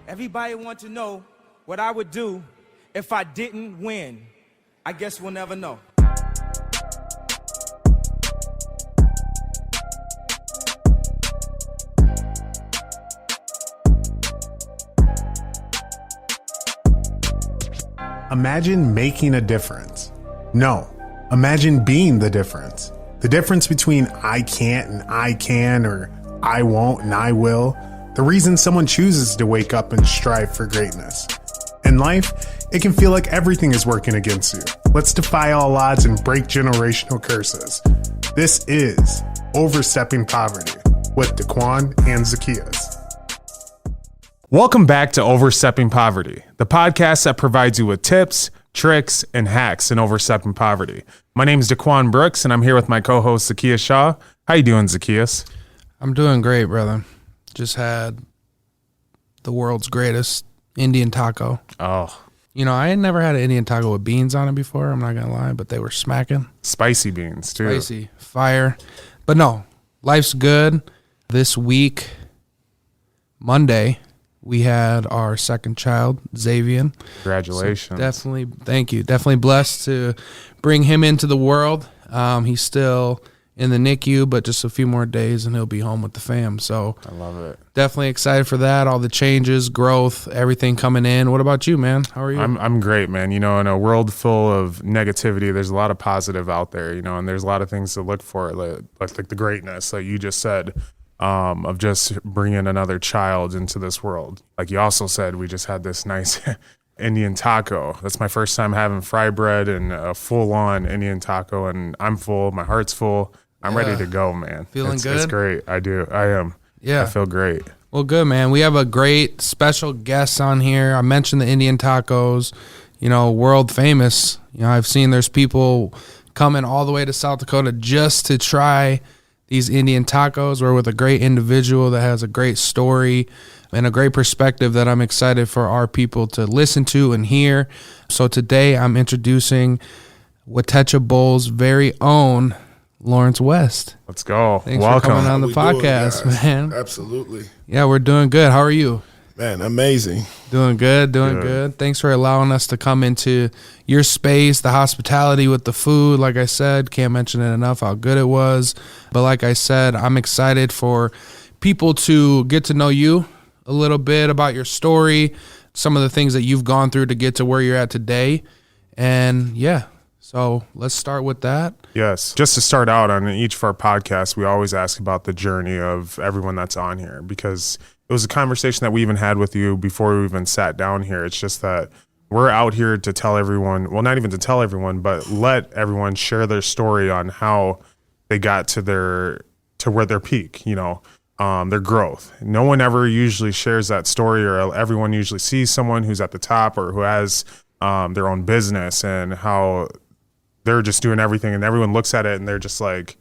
Everybody wants to know what I would do if I didn't win. I guess we'll never know. Imagine making a difference. No, imagine being the difference. The difference between I can't and I can, or I won't and I will. The reason someone chooses to wake up and strive for greatness. In life, it can feel like everything is working against you. Let's defy all odds and break generational curses. This is Overstepping Poverty with Daquan and Zacchaeus. Welcome back to Overstepping Poverty, the podcast that provides you with tips, tricks, and hacks in overstepping poverty. My name is Daquan Brooks, and I'm here with my co-host Zacchaeus Shaw. How you doing, Zacchaeus? I'm doing great, brother. Just had the world's greatest Indian taco. Oh. You know, I had never had an Indian taco with beans on it before, I'm not going to lie, but they were smacking. Spicy beans, too. Spicy, fire. But no, life's good. This week, Monday, we had our second child, Xavier. Congratulations. So definitely, thank you. Definitely blessed to bring him into the world. He's still in the NICU, but just a few more days and he'll be home with the fam. So I love it. Definitely excited for that. All the changes, growth, everything coming in. What about you, man? How are you? I'm great, man. You know, in a world full of negativity, there's a lot of positive out there, you know, and there's a lot of things to look for, like the greatness, like you just said. Of just bringing another child into this world. Like you also said, we just had this nice Indian taco. That's my first time having fry bread and a full-on Indian taco, and I'm full. My heart's full. I'm ready to go, man. Feeling good? It's great. I am. Yeah. I feel great. Well, good, man. We have a great special guest on here. I mentioned the Indian tacos, you know, world famous. You know, I've seen there's people coming all the way to South Dakota just to try these Indian tacos. We're with a great individual that has a great story and a great perspective that I'm excited for our people to listen to and hear. So today I'm introducing Watecha Bowl's very own Lawrence West. Let's go. Thanks Welcome. for coming on the podcast, man. Absolutely. Yeah, we're doing good. How are you? Man, amazing. Doing good. Thanks for allowing us to come into your space, the hospitality with the food. Like I said, can't mention it enough how good it was. But like I said, I'm excited for people to get to know you a little bit about your story, some of the things that you've gone through to get to where you're at today. And yeah, so let's start with that. Yes. Just to start out, on each of our podcasts, we always ask about the journey of everyone that's on here, because it was a conversation that we even had with you before we even sat down here. It's just that we're out here to tell everyone, well, not even to tell everyone, but let everyone share their story on how they got to where their peak, you know, their growth. No one ever usually shares that story, or everyone usually sees someone who's at the top or who has their own business and how they're just doing everything, and everyone looks at it and they're just like,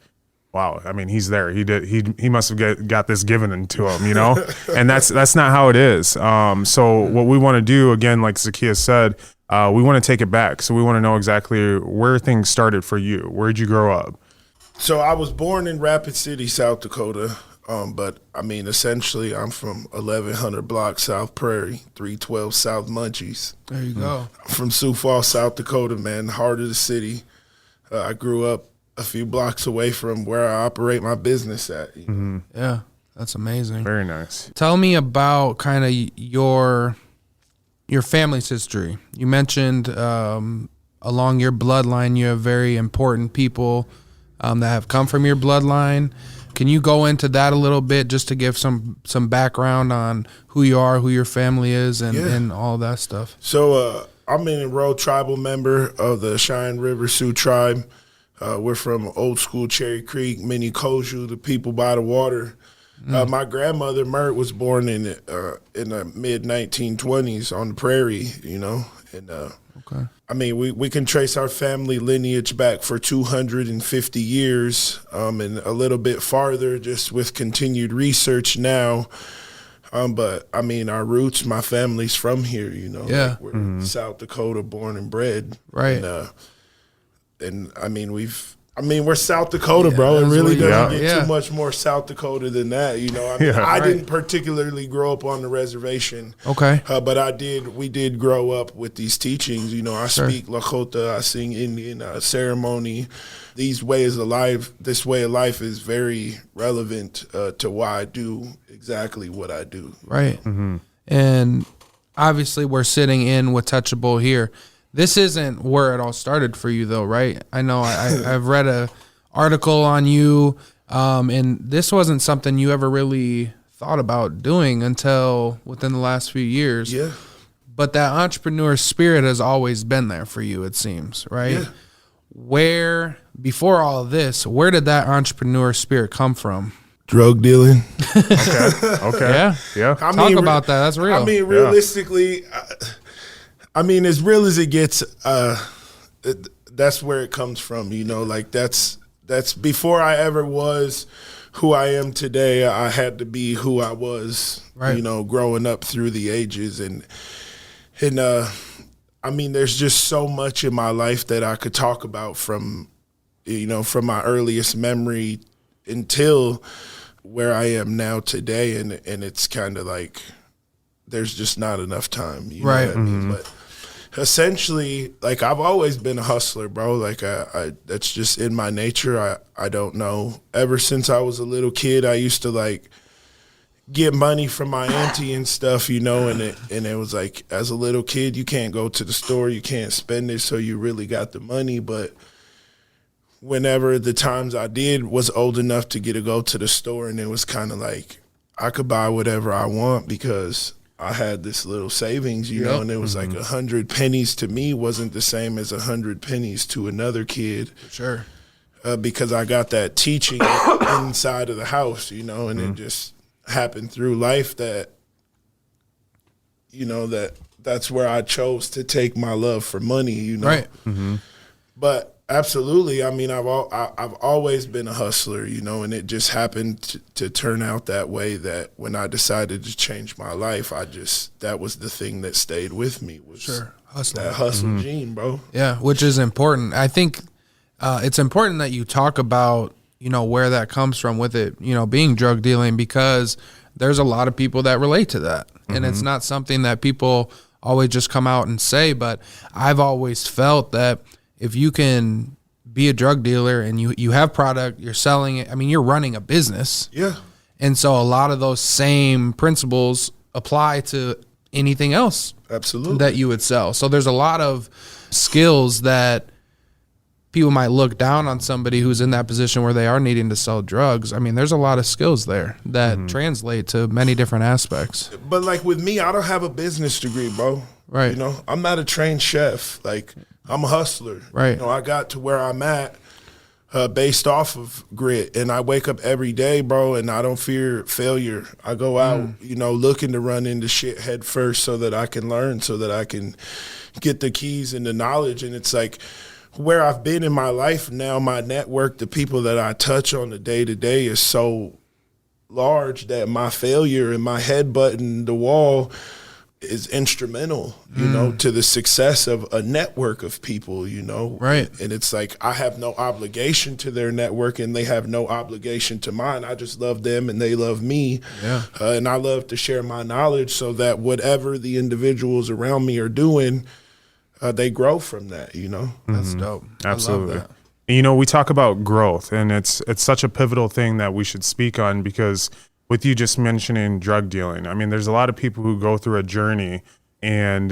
wow, I mean, he's there. He must have got this given into him, you know? And that's not how it is. So what we want to do, again, like Zacchaeus said, we want to take it back. So we want to know exactly where things started for you. Where'd you grow up? So I was born in Rapid City, South Dakota. But I mean, essentially, I'm from 1100 block South Prairie, 312 South Munchies. There you go. I'm from Sioux Falls, South Dakota, man, heart of the city. I grew up a few blocks away from where I operate my business at. You know? Yeah, that's amazing. Very nice. Tell me about kind of your family's history. You mentioned along your bloodline, you have very important people that have come from your bloodline. Can you go into that a little bit just to give some background on who you are, who your family is, and all that stuff? So I'm an enrolled tribal member of the Cheyenne River Sioux tribe. We're from old school Cherry Creek, Mini Koju, the people by the water. My grandmother, Mert, was born in the mid-1920s on the prairie, you know. And okay. I mean, we can trace our family lineage back for 250 years and a little bit farther just with continued research now. But, I mean, our roots, my family's from here, you know. Yeah. Like we're South Dakota born and bred. Right. And I mean, I mean, we're South Dakota, bro. It really doesn't get Yeah. too much more South Dakota than that. You know, I mean, I didn't particularly grow up on the reservation. Okay. But we did grow up with these teachings. You know, I speak Lakota, I sing Indian, ceremony. This way of life is very relevant to why I do exactly what I do. Right. And obviously we're sitting in Watecha Bowl here. This isn't where it all started for you, though, right? I know I've read a article on you, and this wasn't something you ever really thought about doing until within the last few years. Yeah. But that entrepreneur spirit has always been there for you, it seems, right? Yeah. Before all of this, where did that entrepreneur spirit come from? Drug dealing. Okay. Yeah. Talk about that. That's real. I mean, realistically, I mean, as real as it gets, that's where it comes from. You know, like that's before I ever was who I am today. I had to be who I was, you know, growing up through the ages. And I mean, there's just so much in my life that I could talk about from my earliest memory until where I am now today. And it's kind of like there's just not enough time. You know what I mean? But essentially, like, I've always been a hustler, bro. Like, I that's just in my nature. I don't know. Ever since I was a little kid, I used to, like, get money from my auntie and stuff, you know, and it was like, as a little kid, you can't go to the store, you can't spend it, so you really got the money. But whenever the times I did was old enough to get to go to the store, and it was kind of like I could buy whatever I want because I had this little savings, you know, and it was like 100 pennies to me wasn't the same as 100 pennies to another kid. Sure. Because I got that teaching inside of the house, you know, and it just happened through life that, you know, that's where I chose to take my love for money, you know. Right. But absolutely, I mean, I've always been a hustler, you know, and it just happened to turn out that way, that when I decided to change my life, that was the thing that stayed with me, was that hustle gene, bro. Yeah, which is important. I think it's important that you talk about, you know, where that comes from with it, you know, being drug dealing, because there's a lot of people that relate to that. And it's not something that people always just come out and say, but I've always felt that if you can be a drug dealer and you have product, you're selling it, I mean, you're running a business. Yeah. And so a lot of those same principles apply to anything else Absolutely. that you would sell. So there's a lot of skills that people might look down on somebody who's in that position where they are needing to sell drugs. I mean, there's a lot of skills there that translate to many different aspects. But like with me, I don't have a business degree, bro. Right. You know, I'm not a trained chef. Like, I'm a hustler. Right. You know, I got to where I'm at based off of grit. And I wake up every day, bro, and I don't fear failure. I go out, you know, looking to run into shit head first so that I can learn, so that I can get the keys and the knowledge. And it's like, where I've been in my life now, my network, the people that I touch on the day-to-day is so large that my failure and my headbutt in the wall is instrumental, you know, to the success of a network of people, you know. Right. And it's like, I have no obligation to their network and they have no obligation to mine. I just love them and they love me. Yeah. And I love to share my knowledge so that whatever the individuals around me are doing, they grow from that, you know. That's dope. Absolutely. I love that. And, you know, we talk about growth, and it's such a pivotal thing that we should speak on, because with you just mentioning drug dealing, I mean, there's a lot of people who go through a journey and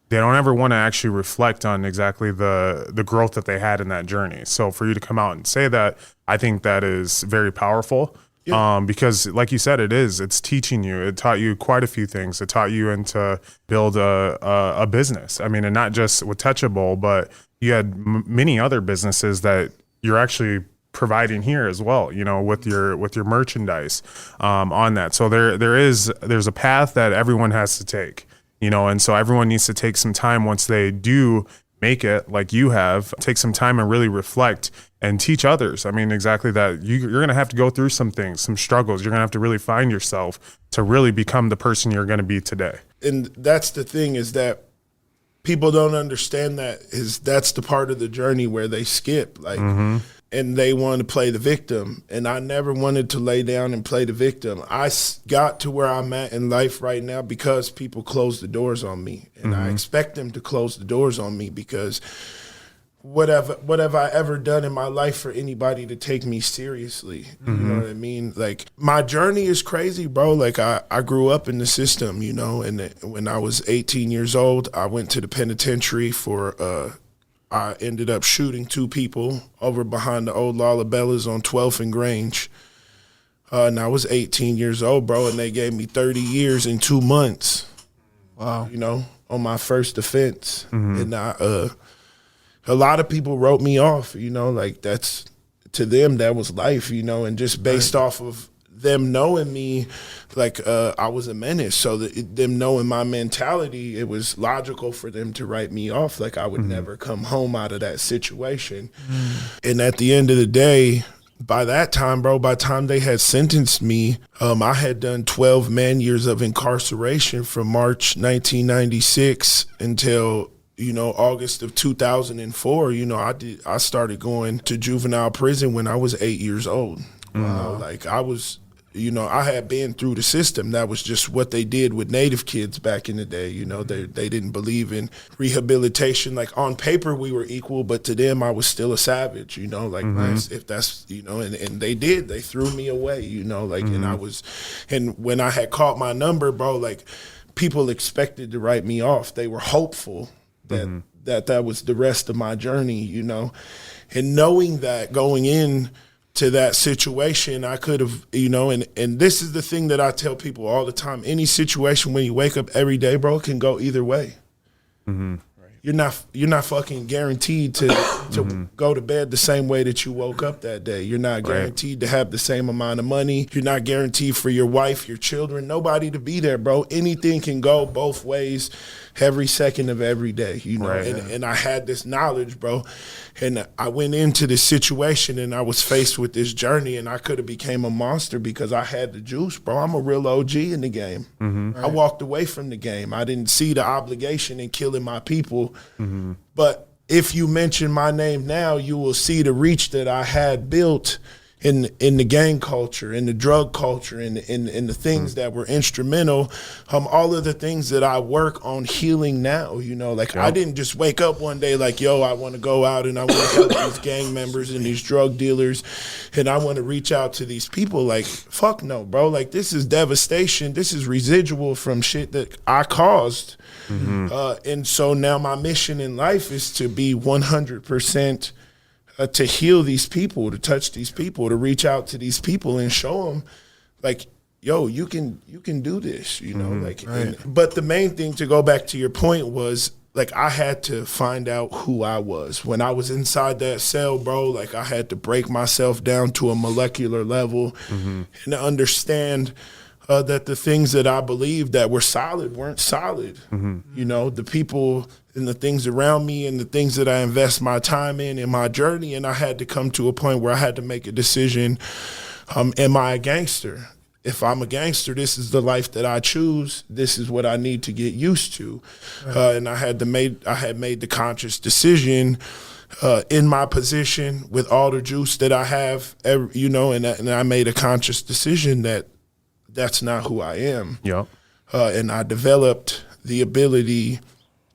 they don't ever want to actually reflect on exactly the growth that they had in that journey. So for you to come out and say that, I think that is very powerful. Yeah. Because like you said, it's teaching you. It taught you quite a few things. It taught you to build a business. I mean, and not just Watecha Bowl, but you had many other businesses that you're actually providing here as well, you know, with your merchandise on that. So there's a path that everyone has to take, you know, and so everyone needs to take some time once they do make it, like you have, take some time and really reflect and teach others. I mean, exactly that. You're going to have to go through some things, some struggles. You're going to have to really find yourself to really become the person you're going to be today. And that's the thing, is that people don't understand that's the part of the journey where they skip. Like, and they want to play the victim. And I never wanted to lay down and play the victim. I got to where I'm at in life right now because people closed the doors on me. And I expect them to close the doors on me because what have I ever done in my life for anybody to take me seriously? You know what I mean? Like, my journey is crazy, bro. Like, I grew up in the system, you know, and when I was 18 years old, I went to the penitentiary for I ended up shooting 2 people over behind the old Lawr on 12th and Grange. And I was 18 years old, bro, and they gave me 30 years and 2 months. Wow. You know, on my first offense. And a lot of people wrote me off, you know, like that's, to them, that was life, you know, and just based off of them knowing me, like I was a menace. So them knowing my mentality, it was logical for them to write me off. Like I would never come home out of that situation. And at the end of the day, by that time, bro, by the time they had sentenced me, I had done 12 man years of incarceration from March 1996 until, you know, August of 2004. You know, I started going to juvenile prison when I was 8 years old. You know, like I was, you know, I had been through the system. That was just what they did with Native kids back in the day. You know, they didn't believe in rehabilitation. Like on paper we were equal, but to them I was still a savage, you know, like if that's, you know, and they threw me away, you know, like, and when I had caught my number, bro, like people expected to write me off. They were hopeful that was the rest of my journey, you know, and knowing that going in to that situation, I could have, you know, and this is the thing that I tell people all the time. Any situation when you wake up every day, bro, it can go either way. You're not fucking guaranteed to go to bed the same way that you woke up that day. You're not guaranteed to have the same amount of money. You're not guaranteed for your wife, your children, nobody to be there, bro. Anything can go both ways every second of every day, you know. And I had this knowledge, bro. And I went into this situation and I was faced with this journey and I could have became a monster because I had the juice, bro. I'm a real OG in the game. I walked away from the game. I didn't see the obligation in killing my people. But if you mention my name now, you will see the reach that I had built in the gang culture, in the drug culture, in the things that were instrumental, all of the things that I work on healing now, you know, like I didn't just wake up one day like, yo, I want to go out and I want to help these gang members and these drug dealers and I want to reach out to these people. Like, fuck no, bro. Like, this is devastation. This is residual from shit that I caused. And so now my mission in life is to be 100% to heal these people, to touch these people, to reach out to these people and show them, like, yo, you can do this, you know, like. But the main thing, to go back to your point, was like I had to find out who I was when I was inside that cell, bro. Like I had to break myself down to a molecular level and to understand that the things that I believed that were solid weren't solid. You know, the people and the things around me and the things that I invest my time in my journey. And I had to come to a point where I had to make a decision. Am I a gangster? If I'm a gangster, this is the life that I choose. This is what I need to get used to. And I had made the conscious decision in my position with all the juice that I have, you know, and I made a conscious decision that that's not who I am. And I developed the ability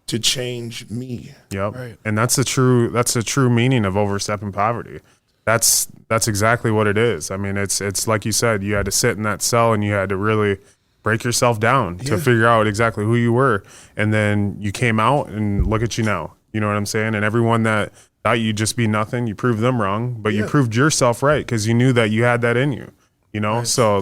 to change me. And that's the true meaning of overstepping poverty. That's exactly what it is. I mean, it's like you said, you had to sit in that cell and you had to really break yourself down to figure out exactly who you were. And then you came out and look at you now. You know what I'm saying? And everyone that thought you'd just be nothing, you proved them wrong, but you proved yourself right because you knew that you had that in you. You know, so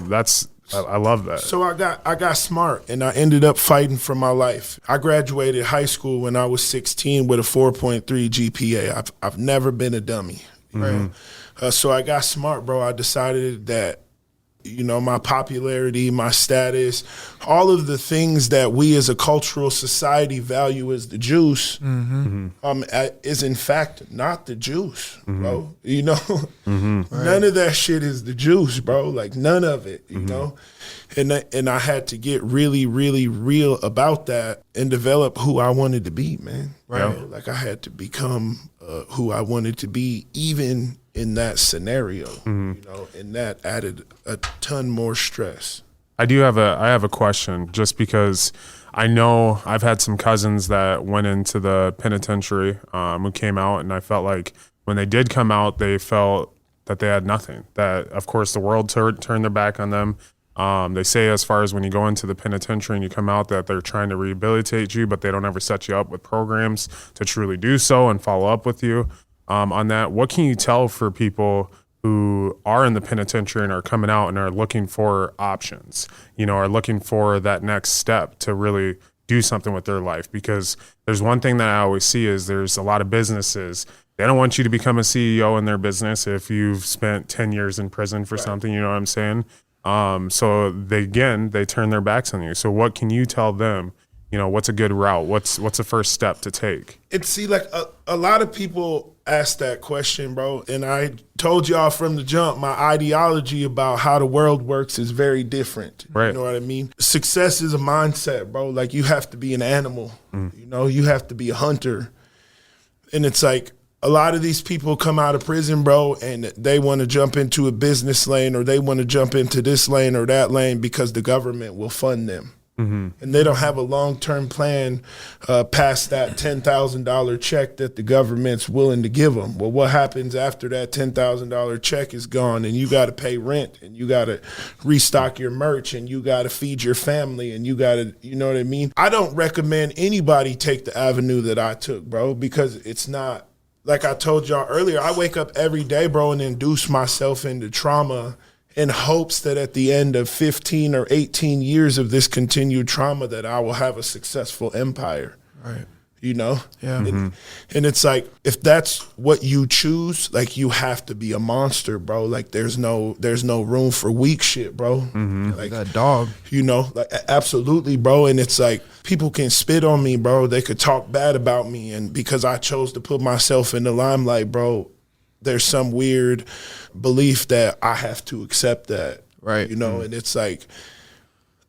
I love that. So I got smart and I ended up fighting for my life. I graduated high school when I was 16 with a 4.3 GPA. I've never been a dummy. So I got smart, bro. I decided that, you know, my popularity, my status, all of the things that we as a cultural society value as the juice is in fact not the juice, bro. You know, none of that shit is the juice, bro. Like none of it, you know. And I had to get really, really real about that and develop who I wanted to be, man. Like I had to become who I wanted to be, even in that scenario, you know, and that added a ton more stress. I have a question, just because I know I've had some cousins that went into the penitentiary who came out, and I felt like when they did come out, they felt that they had nothing. That, of course, the world turned their back on them. They say, as far as when you go into the penitentiary and you come out, that they're trying to rehabilitate you, but they don't ever set you up with programs to truly do so and follow up with you on that. What can you tell for people who are in the penitentiary and are coming out and are looking for options, you know, are looking for that next step to really do something with their life? Because there's one thing that I always see is there's a lot of businesses, they don't want you to become a CEO in their business if you've spent 10 years in prison for something, you know what I'm saying? So they turn their backs on you. So what can you tell them? You know, what's a good route? What's the first step to take? Like a lot of people ask that question, bro. And I told y'all from the jump, my ideology about how the world works is very different. Right. You know what I mean? Success is a mindset, bro. Like, you have to be an animal. You know, you have to be a hunter. And it's like, a lot of these people come out of prison, bro, and they want to jump into a business lane, or they want to jump into this lane or that lane because the government will fund them. And they don't have a long-term plan past that $10,000 check that the government's willing to give them. Well, what happens after that $10,000 check is gone, and you got to pay rent, and you got to restock your merch, and you got to feed your family, and you got to, you know what I mean? I don't recommend anybody take the avenue that I took, bro, because it's not, like I told y'all earlier, I wake up every day, bro, and induce myself into trauma in hopes that at the end of 15 or 18 years of this continued trauma that I will have a successful empire. Right. You know? Yeah. And it's like, if that's what you choose, like, you have to be a monster, bro. Like, there's no room for weak shit, bro. Like That dog. You know, like, absolutely, bro. And it's like, people can spit on me, bro. They could talk bad about me. And because I chose to put myself in the limelight, bro, there's some weird belief that I have to accept that. Right. You know, and it's like,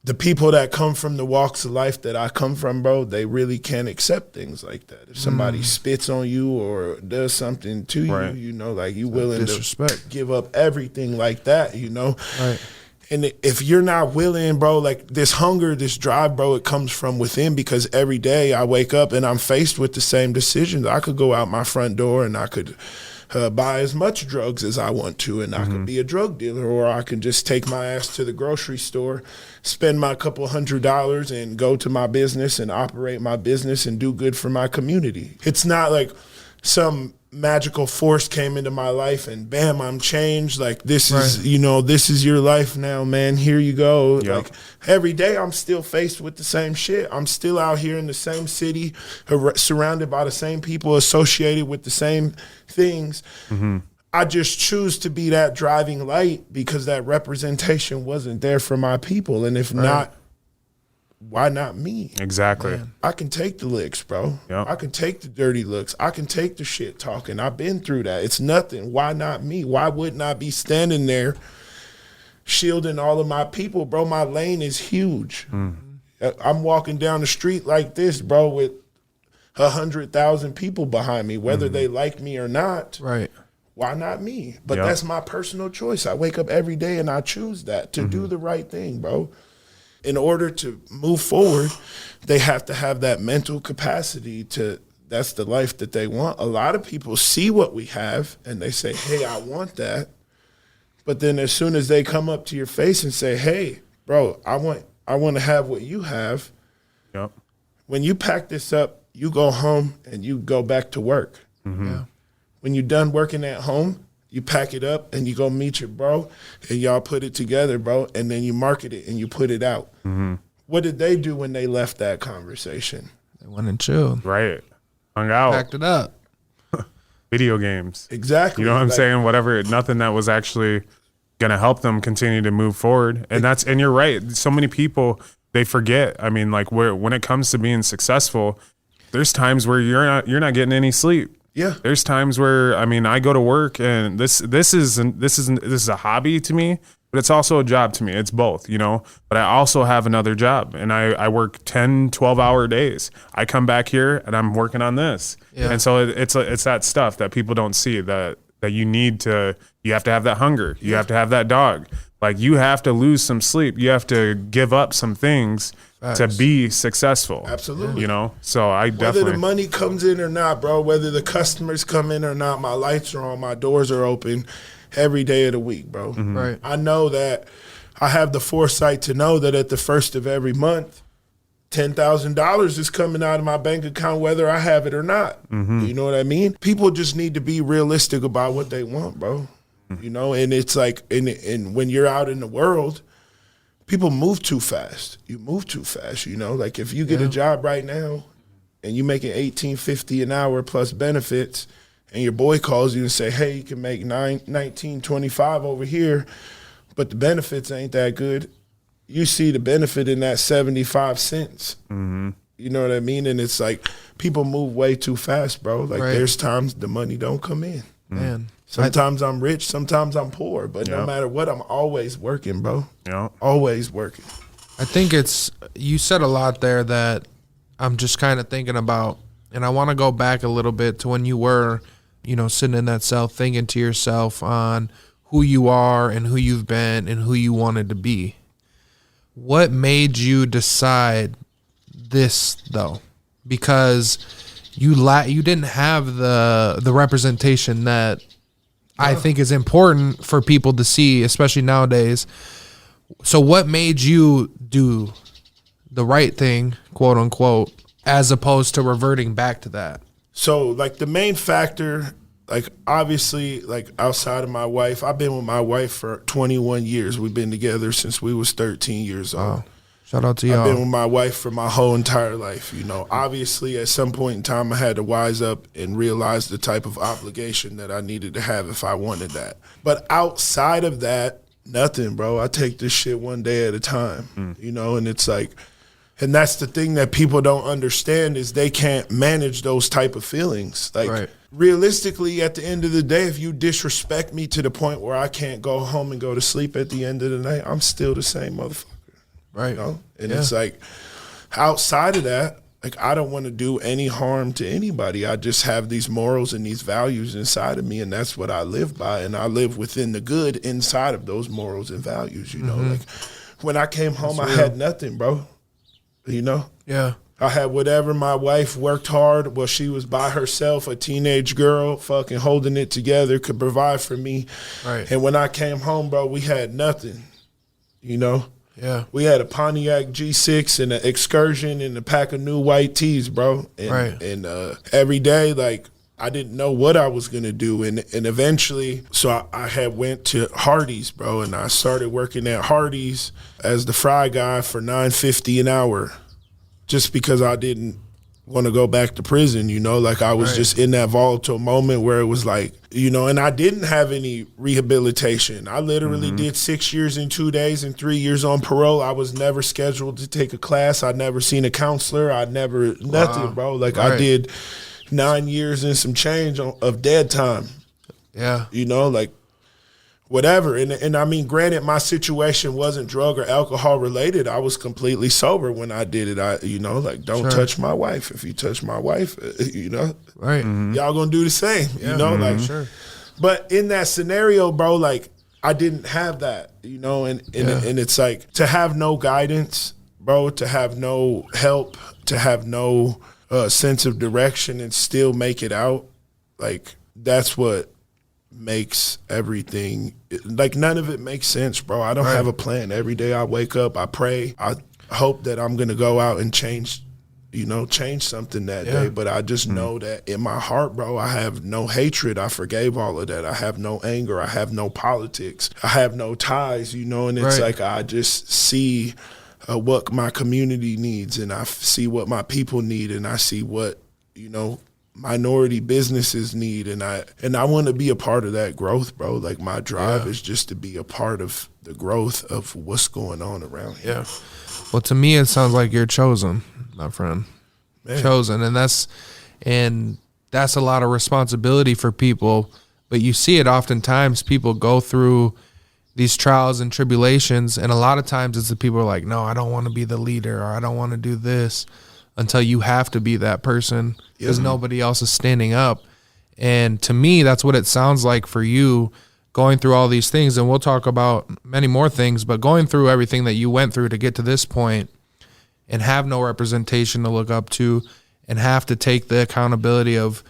the people that come from the walks of life that I come from, bro, they really can't accept things like that. If somebody spits on you or does something to you, you know, like, you willing to give up everything like that, you know? Right. And if you're not willing, bro, like, this hunger, this drive, bro, it comes from within, because every day I wake up and I'm faced with the same decisions. I could go out my front door and I could buy as much drugs as I want to, and I could be a drug dealer, or I can just take my ass to the grocery store, spend my couple $100 and go to my business and operate my business and do good for my community. It's not like some magical force came into my life and bam, I'm changed. Like, this is, you know, this is your life now, man. Here you go. Yep. Like, every day I'm still faced with the same shit. I'm still out here in the same city, surrounded by the same people, associated with the same things. I just choose to be that driving light because that representation wasn't there for my people. And if not, why not me? Exactly. Man, I can take the licks, bro. Yep. I can take the dirty looks. I can take the shit talking. I've been through that. It's nothing. Why not me? Why wouldn't I be standing there shielding all of my people, bro? My lane is huge. I'm walking down the street like this, bro, with 100,000 people behind me, whether they like me or not. Right. Why not me? But that's my personal choice. I wake up every day and I choose that, to do the right thing, bro. In order to move forward, they have to have that mental capacity to, that's the life that they want. A lot of people see what we have and they say, hey, I want that. But then as soon as they come up to your face and say, hey, bro, I want to have what you have. Yep. When you pack this up, you go home and you go back to work. Yeah. When you're done working at home, you pack it up and you go meet your bro and y'all put it together, bro, and then you market it and you put it out. What did they do when they left that conversation? They went and chilled. Right. Hung out. Packed it up. Video games. Exactly. You know what I'm saying? Whatever, nothing that was actually going to help them continue to move forward. And you're right. So many people, they forget. I mean, like, when it comes to being successful, there's times where you're not getting any sleep. Yeah. There's times where, I mean, I go to work and this is a hobby to me, but it's also a job to me. It's both, you know, but I also have another job and I work 10, 12-hour days. I come back here and I'm working on this. Yeah. And so it's that stuff that people don't see, that that you have to have that hunger. You have to have that dog. Like, you have to lose some sleep. You have to give up some things to be successful. Absolutely. You know? So I Whether definitely. the money comes in or not, bro, whether the customers come in or not, my lights are on, my doors are open every day of the week, bro. Right. I know that I have the foresight to know that at the first of every month, $10,000 is coming out of my bank account, whether I have it or not. You know what I mean? People just need to be realistic about what they want, bro. You know, and it's like, and when you're out in the world, people move too fast. You move too fast, you know? Like, if you get a job right now and you making $18.50 an hour plus benefits, and your boy calls you and say, hey, you can make $19.25 over here, but the benefits ain't that good, you see the benefit in that 75 cents. You know what I mean? And it's like, people move way too fast, bro. Like, there's times the money don't come in. Man. Sometimes I'm rich, sometimes I'm poor, but no matter what, I'm always working, bro. Yeah. Always working. I think you said a lot there that I'm just kind of thinking about, and I want to go back a little bit to when you were, you know, sitting in that cell thinking to yourself on who you are and who you've been and who you wanted to be. What made you decide this, though? Because you didn't have the representation that I think is important for people to see, especially nowadays. So what made you do the right thing, quote unquote, as opposed to reverting back to that? So, like, the main factor, like, obviously, like, outside of my wife, I've been with my wife for 21 years. We've been together since we was 13 years old. Wow. Shout out to y'all. I've been with my wife for my whole entire life, you know. Obviously, at some point in time, I had to wise up and realize the type of obligation that I needed to have if I wanted that. But outside of that, nothing, bro. I take this shit one day at a time, you know, and it's like, and that's the thing that people don't understand is they can't manage those type of feelings. Like, realistically, at the end of the day, if you disrespect me to the point where I can't go home and go to sleep at the end of the night, I'm still the same motherfucker. Right. You know? And it's like, outside of that, like, I don't want to do any harm to anybody. I just have these morals and these values inside of me, and that's what I live by. And I live within the good inside of those morals and values, you know? Like, when I came home, I had nothing, bro. You know? Yeah. I had whatever. My wife worked hard. Well, she was by herself, a teenage girl, fucking holding it together, could provide for me. Right. And when I came home, bro, we had nothing, you know? Yeah. We had a Pontiac G6 and an Excursion and a pack of new white tees, bro. And, and every day, like, I didn't know what I was going to do. And eventually, so I had went to Hardee's, bro, and I started working at Hardee's as the fry guy for $9.50 an hour just because I didn't want to go back to prison, you know? Like, I was just in that volatile moment where it was like, you know, and I didn't have any rehabilitation. I literally did 6 years and 2 days and 3 years on parole. I was never scheduled to take a class. I'd never seen a counselor. Nothing, bro. Like, I did 9 years and some change of dead time. Yeah. You know, like, whatever. And I mean, granted, my situation wasn't drug or alcohol related. I was completely sober when I did it. You know, like, don't touch my wife. If you touch my wife, you know, y'all gonna do the same, you know, like, but in that scenario, bro, like, I didn't have that, you know, and it's like, to have no guidance, bro, to have no help, to have no sense of direction and still make it out, like, that's what makes everything, like, none of it makes sense, bro. I don't have a plan. Every day I wake up, I pray, I hope that I'm gonna go out and change something that day, but I just know that in my heart, bro, I have no hatred. I forgave all of that. I have no anger. I have no politics. I have no ties, you know, and it's like, I just see what my community needs, and I see what my people need, and I see what, you know, minority businesses need, and I want to be a part of that growth, bro. Like, my drive is just to be a part of the growth of what's going on around here. Yeah. Well, to me, it sounds like you're chosen, my friend. Man. Chosen, and that's a lot of responsibility for people. But you see it oftentimes. People go through these trials and tribulations, and a lot of times it's the people are like, no, I don't want to be the leader, or I don't want to do this, until you have to be that person because nobody else is standing up. And to me, that's what it sounds like for you, going through all these things. And we'll talk about many more things, but going through everything that you went through to get to this point and have no representation to look up to and have to take the accountability of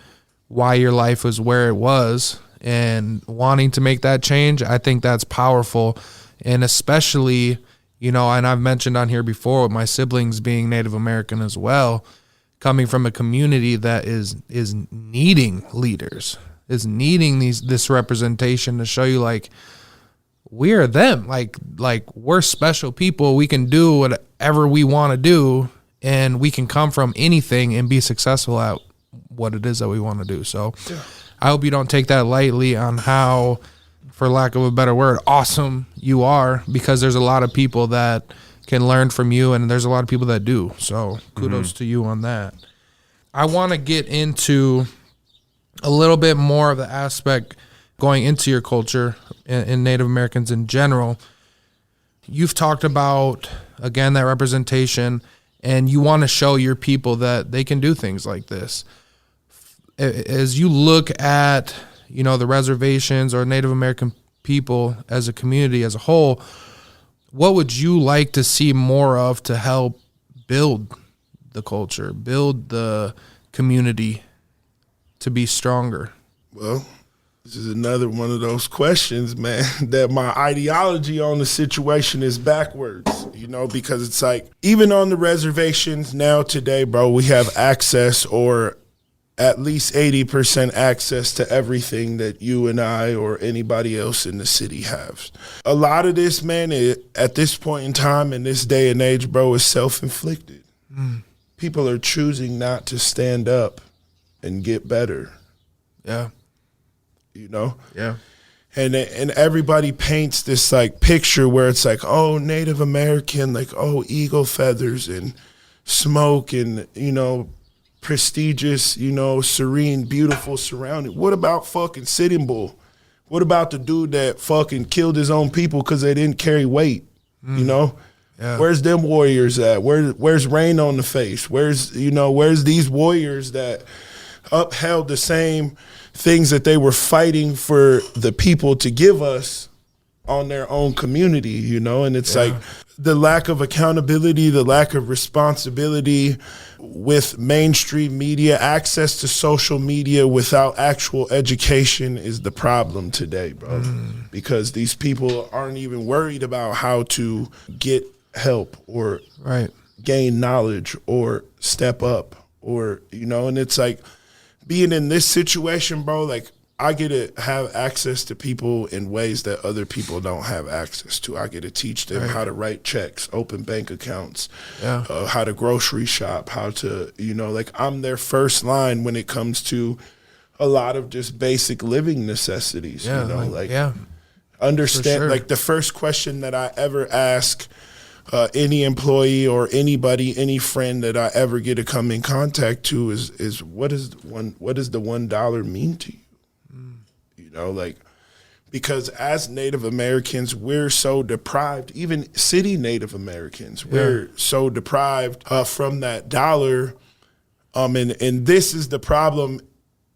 why your life was where it was and wanting to make that change, I think that's powerful. And especially, you know, and I've mentioned on here before with my siblings being Native American as well, coming from a community that is needing leaders, is needing this representation to show you like we are them, like we're special people. We can do whatever we want to do, and we can come from anything and be successful at what it is that we want to do. So yeah. I hope you don't take that lightly on how, for lack of a better word, awesome you are, because there's a lot of people that can learn from you, and there's a lot of people that do. So kudos to you on that. I want to get into a little bit more of the aspect going into your culture and Native Americans in general. You've talked about, again, that representation, and you want to show your people that they can do things like this. As you look at, you know, the reservations or Native American people as a community as a whole, what would you like to see more of to help build the culture, build the community to be stronger? Well, this is another one of those questions, man, that my ideology on the situation is backwards, you know, because it's like, even on the reservations now today, bro, we have access, or at least 80% access to everything that you and I or anybody else in the city has. A lot of this, man, at this point in time, in this day and age, bro, is self-inflicted. People are choosing not to stand up and get better. Yeah. You know? Yeah. And everybody paints this like picture where it's like, oh, Native American, like, oh, eagle feathers and smoke and, you know, prestigious, you know, serene, beautiful surrounding. What about fucking Sitting Bull? What about the dude that fucking killed his own people because they didn't carry weight? You know? Yeah. Where's them warriors at? Where's Rain on the Face? Where's these warriors that upheld the same things that they were fighting for the people to give us on their own community, you know? And it's like the lack of accountability, the lack of responsibility with mainstream media, access to social media without actual education is the problem today, bro. Because these people aren't even worried about how to get help or gain knowledge or step up, or, you know, and it's like, being in this situation, bro, like, I get to have access to people in ways that other people don't have access to. I get to teach them how to write checks, open bank accounts, how to grocery shop, how to, you know, like, I'm their first line when it comes to a lot of just basic living necessities, you know, understand, like, the first question that I ever ask any employee or anybody, any friend that I ever get to come in contact to is what does the $1 mean to you? You know, like, because as Native Americans, we're so deprived, even city Native Americans, we're so deprived from that dollar. And this is the problem,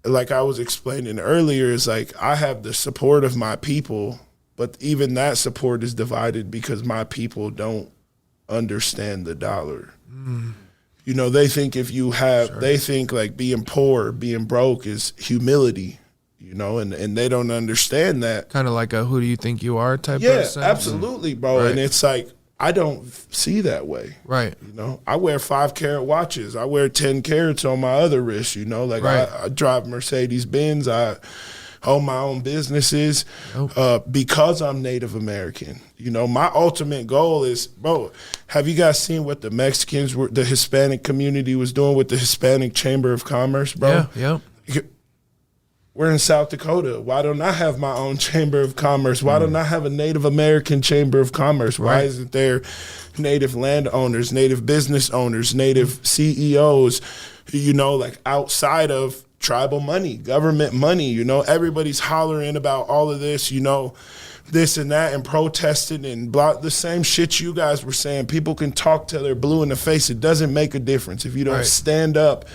like I was explaining earlier, is like, I have the support of my people, but even that support is divided because my people don't understand the dollar. You know, they think if you have, they think like being poor, being broke is humility, you know, and they don't understand that. Kind of like a who do you think you are type of sense. Absolutely, bro. And it's like, I don't see that way. Right. You know, I wear 5-carat watches. I wear 10 carats on my other wrist, you know, like I drive Mercedes Benz. I own my own businesses because I'm Native American. You know, my ultimate goal is, bro, have you guys seen what the Mexicans were, the Hispanic community was doing with the Hispanic Chamber of Commerce, bro? Yeah. We're in South Dakota. Why don't I have my own Chamber of Commerce? Why don't I have a Native American Chamber of Commerce? Why isn't there Native landowners, Native business owners, Native CEOs, you know, like outside of tribal money, government money, you know? Everybody's hollering about all of this, you know, this and that, and protesting and the same shit you guys were saying. People can talk till they're blue in the face. It doesn't make a difference if you don't stand up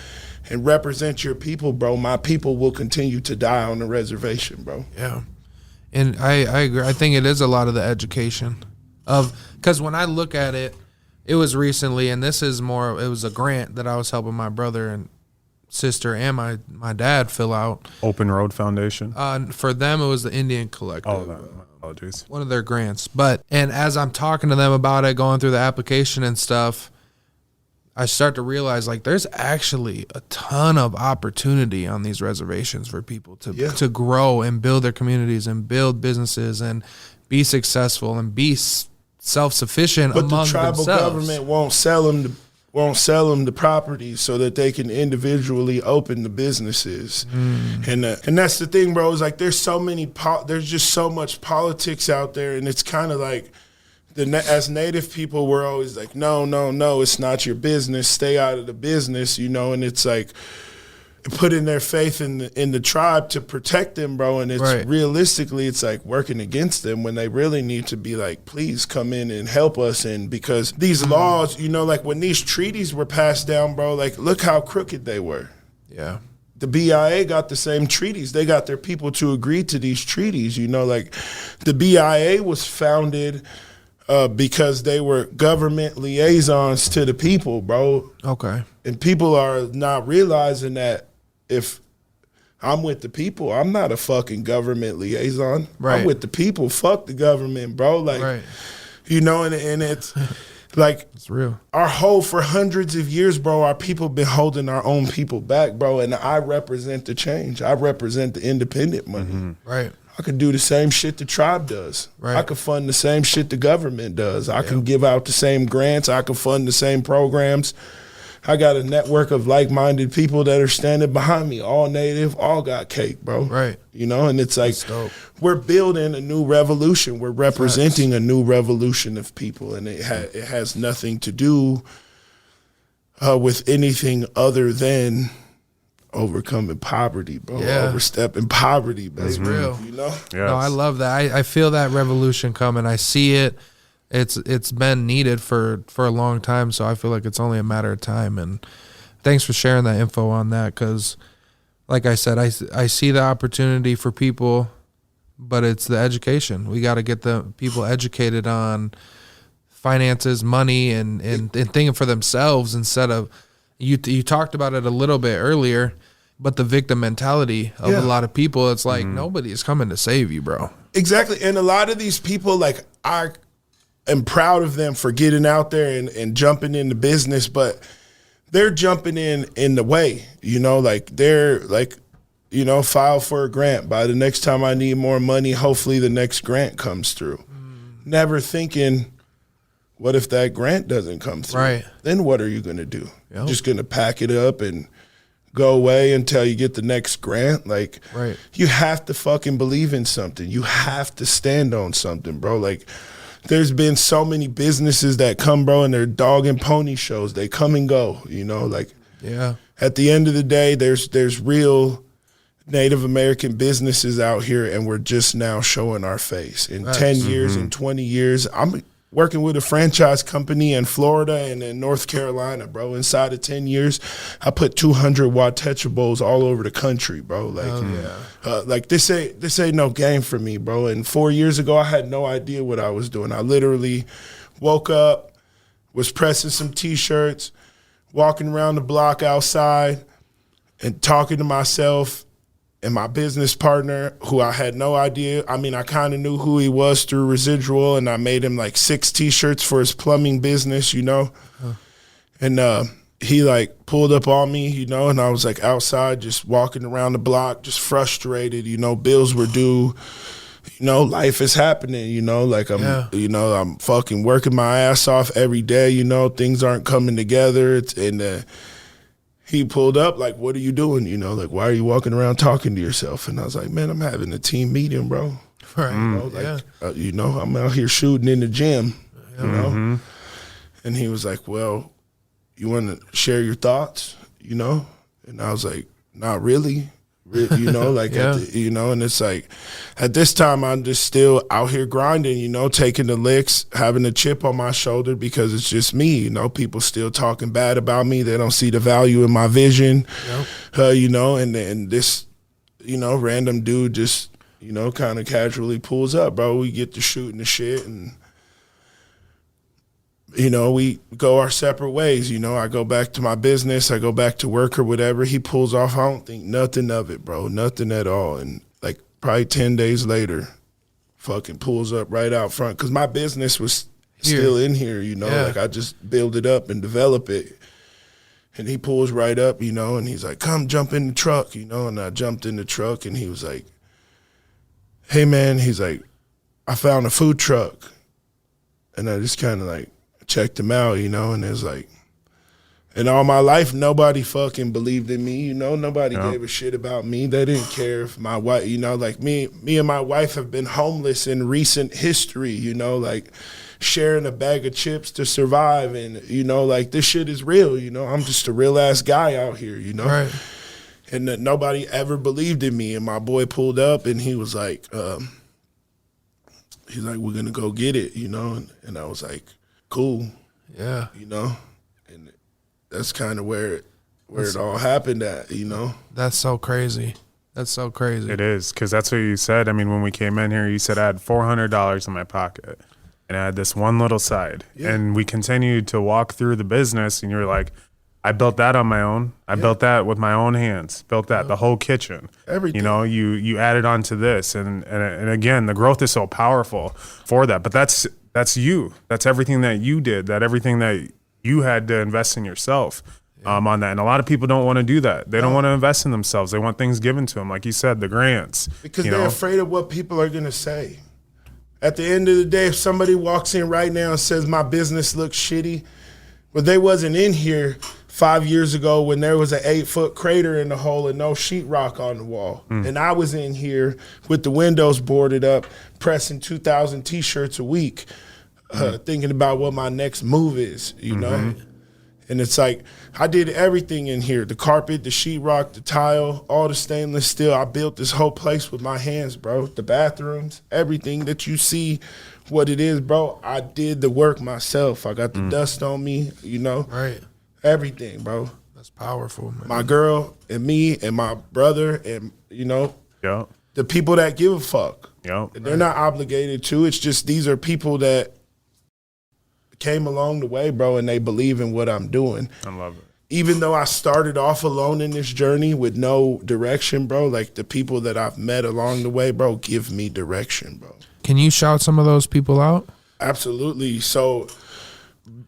and represent your people, bro, my people will continue to die on the reservation, bro. Yeah. And I agree. I think it is a lot of the education because when I look at it, it was recently, and this is more, it was a grant that I was helping my brother and sister and my dad fill out. Open Road Foundation? For them, it was the Indian Collective. Oh, my apologies. One of their grants. And as I'm talking to them about it, going through the application and stuff, I start to realize, like, there's actually a ton of opportunity on these reservations for people to grow and build their communities and build businesses and be successful and be self-sufficient among themselves. But the tribal government won't sell them the property so that they can individually open the businesses. And that's the thing, bro, is like there's just so much politics out there, and it's kind of like as Native people, we're always like, no, it's not your business, stay out of the business, you know, and it's like putting their faith in the tribe to protect them, bro, and it's realistically, it's like working against them when they really need to be like, please come in and help us. And because these laws, you know, like when these treaties were passed down, bro, like look how crooked they were. Yeah. The BIA got the same treaties. They got their people to agree to these treaties, you know, like the BIA was founded because they were government liaisons to the people, bro. Okay. And people are not realizing that if I'm with the people, I'm not a fucking government liaison. Right. I'm with the people. Fuck the government, bro. Like, you know, and it's like it's real. For hundreds of years, bro, our people been holding our own people back, bro. And I represent the change. I represent the independent money. Mm-hmm. Right. I could do the same shit the tribe does. Right. I could fund the same shit the government does. I can give out the same grants. I can fund the same programs. I got a network of like-minded people that are standing behind me, all Native, all got cake, bro. Right. You know, and it's like we're building a new revolution. We're representing a new revolution of people, and it has nothing to do with anything other than overcoming poverty, bro. Overstepping poverty, baby. That's real. You know? Yes. No, I love that. I feel that revolution coming. I see it. It's been needed for a long time, so I feel like it's only a matter of time. And thanks for sharing that info on that, because like I said, I see the opportunity for people, but it's the education. We got to get the people educated on finances, money, and thinking for themselves instead of you talked about it a little bit earlier, but the victim mentality of a lot of people, it's like nobody is coming to save you, bro. Exactly. And a lot of these people, like, I am proud of them for getting out there and jumping into business, but they're jumping in the way, you know, like they're like, you know, file for a grant. By the next time I need more money, hopefully the next grant comes through. Never thinking, what if that grant doesn't come through? Right. Then what are you going to do? Yep. Just going to pack it up and go away until you get the next grant? Like, you have to fucking believe in something. You have to stand on something, bro. Like, there's been so many businesses that come, bro, and they're dog and pony shows. They come and go, you know, like, at the end of the day, there's real Native American businesses out here, and we're just now showing our face. In 10 years, in 20 years, I'm working with a franchise company in Florida and in North Carolina, bro. Inside of 10 years, I put 200 Watecha Bowls all over the country, bro. Like, like this ain't no game for me, bro. And 4 years ago, I had no idea what I was doing. I literally woke up, was pressing some T-shirts, walking around the block outside, and talking to myself and my business partner, who I had no idea. I mean, I kind of knew who he was through Residual, and I made him like 6 T-shirts for his plumbing business, you know. And he like pulled up on me, you know, and I was like outside just walking around the block, just frustrated, you know, bills were due, you know, life is happening, you know, like I'm fucking working my ass off every day, you know, things aren't coming together. He pulled up like, what are you doing? You know, like, why are you walking around talking to yourself? And I was like, man, I'm having a team meeting, bro. Right. You know, like, you know, I'm out here shooting in the gym, you know? And he was like, well, you want to share your thoughts, you know? And I was like, not really. You know, like, Yeah. you know, and it's like at this time I'm just still out here grinding, you know, taking the licks, having a chip on my shoulder because it's just me, you know, people still talking bad about me. They don't see the value in my vision, you know, and this, you know, random dude just, you know, kind of casually pulls up, bro. We get to shooting the shit and, you know, we go our separate ways. You know, I go back to my business. I go back to work or whatever. He pulls off. I don't think nothing of it, bro. Nothing at all. And like probably 10 days later, fucking pulls up right out front. Because my business was still in here, you know. Like I just build it up and develop it. And he pulls right up, you know, and he's like, come jump in the truck, you know. And I jumped in the truck and he was like, hey, man, he's like, I found a food truck. And I just kind of like, checked him out, you know, and it's like, and all my life, nobody fucking believed in me, you know, nobody gave a shit about me. They didn't care if my wife, you know, like me and my wife have been homeless in recent history, you know, like sharing a bag of chips to survive. And, you know, like this shit is real, you know, I'm just a real ass guy out here, you know, Right. and that nobody ever believed in me. And my boy pulled up and he was like, he's like, we're going to go get it, you know, and I was like, cool. Yeah. You know, and that's kind of where it all happened at, you know. That's so crazy. That's so crazy. It is, because that's what you said. I mean, when we came in here, you said I had $400 in my pocket, and I had this one little side. Yeah. And we continued to walk through the business, and you were like, I built that on my own. I built that with my own hands. Built that, the whole kitchen. Everything. You know, you added on to this, and again, the growth is so powerful for that. But that's you. That's everything that you did. That everything that you had to invest in yourself on that. And a lot of people don't want to do that. They don't want to invest in themselves. They want things given to them, like you said, the grants. Because you they're know? afraid of what people are going to say. At the end of the day, if somebody walks in right now and says my business looks shitty, well, they wasn't in here 5 years ago when there was an 8-foot crater in the hole and no sheetrock on the wall. And I was in here with the windows boarded up, pressing 2,000 T-shirts a week, thinking about what my next move is, you know? And it's like, I did everything in here, the carpet, the sheetrock, the tile, all the stainless steel. I built this whole place with my hands, bro. The bathrooms, everything that you see, what it is, bro. I did the work myself. I got the dust on me, you know? Right. Everything, bro. That's powerful, man. My girl and me and my brother and, you know, Yep. the people that give a fuck. Yep. They're not obligated to. It's just these are people that came along the way, bro, and they believe in what I'm doing. I love it. Even though I started off alone in this journey with no direction, bro, like the people that I've met along the way, bro, give me direction, bro. Can you shout some of those people out? Absolutely. So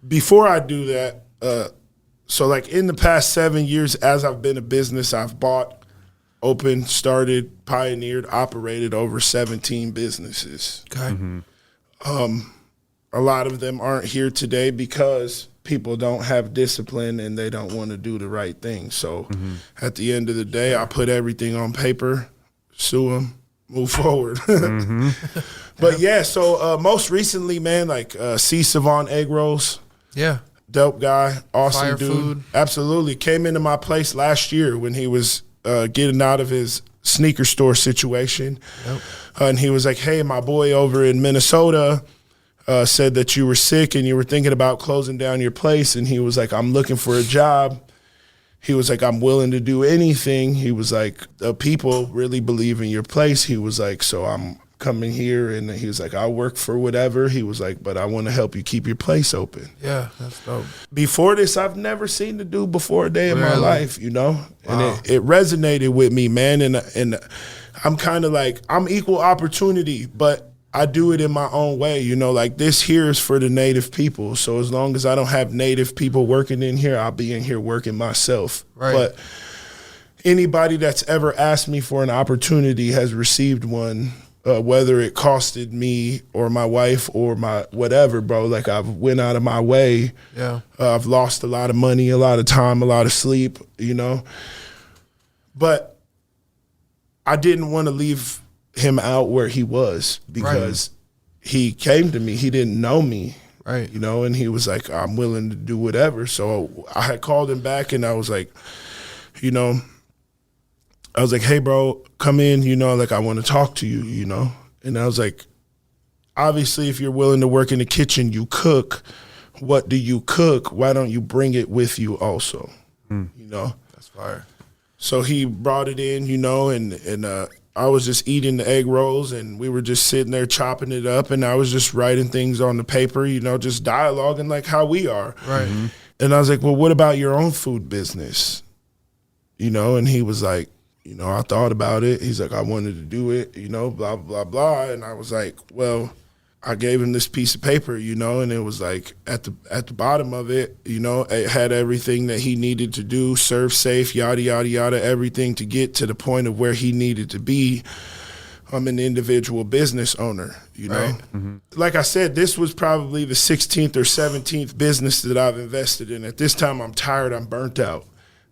before I do that, so like in the past 7 years, as I've been a business, I've bought, opened, started, pioneered, operated over 17 businesses. Okay. A lot of them aren't here today because people don't have discipline and they don't want to do the right thing. So at the end of the day, I put everything on paper, sue them, move forward. But yeah, so most recently, man, like C. Savant Egg Rolls. Yeah. Dope guy, awesome Fire dude. food. Absolutely. Came into my place last year when he was getting out of his sneaker store situation. Yep. And he was like, hey, my boy over in Minnesota said that you were sick and you were thinking about closing down your place. And he was like, I'm looking for a job. He was like, I'm willing to do anything. He was like, the people really believe in your place. He was like, so I'm coming here. And he was like, I'll work for whatever. He was like, but I want to help you keep your place open. Yeah, that's dope. Before this, I've never seen the dude before a day in my Really? life, you know? And Wow. it resonated with me, man. And I'm kind of like, I'm equal opportunity, but I do it in my own way, you know? Like this here is for the native people. So as long as I don't have native people working in here, I'll be in here working myself. Right. But anybody that's ever asked me for an opportunity has received one. Whether it costed me or my wife or my whatever, bro, like I've went out of my way. Yeah. I've lost a lot of money, a lot of time, a lot of sleep, you know. But I didn't want to leave him out where he was because he came to me. He didn't know me, Right. you know, and he was like, I'm willing to do whatever. So I had called him back and I was like, you know, I was like, hey, bro, come in, you know, like I want to talk to you, you know. And I was like, obviously, if you're willing to work in the kitchen, you cook. What do you cook? Why don't you bring it with you also? You know? That's fire. So he brought it in, you know, and I was just eating the egg rolls, and we were just sitting there chopping it up, and I was just writing things on the paper, you know, just dialoguing like how we are. Right. And I was like, well, what about your own food business? You know, and he was like, you know, I thought about it. He's like, I wanted to do it, you know, blah, blah, blah. And I was like, well, I gave him this piece of paper, you know, and it was like at the bottom of it, you know, it had everything that he needed to do, serve safe, yada, yada, yada, everything to get to the point of where he needed to be. I'm an individual business owner, you know. Right. Like I said, this was probably the 16th or 17th business that I've invested in. At this time, I'm tired, I'm burnt out.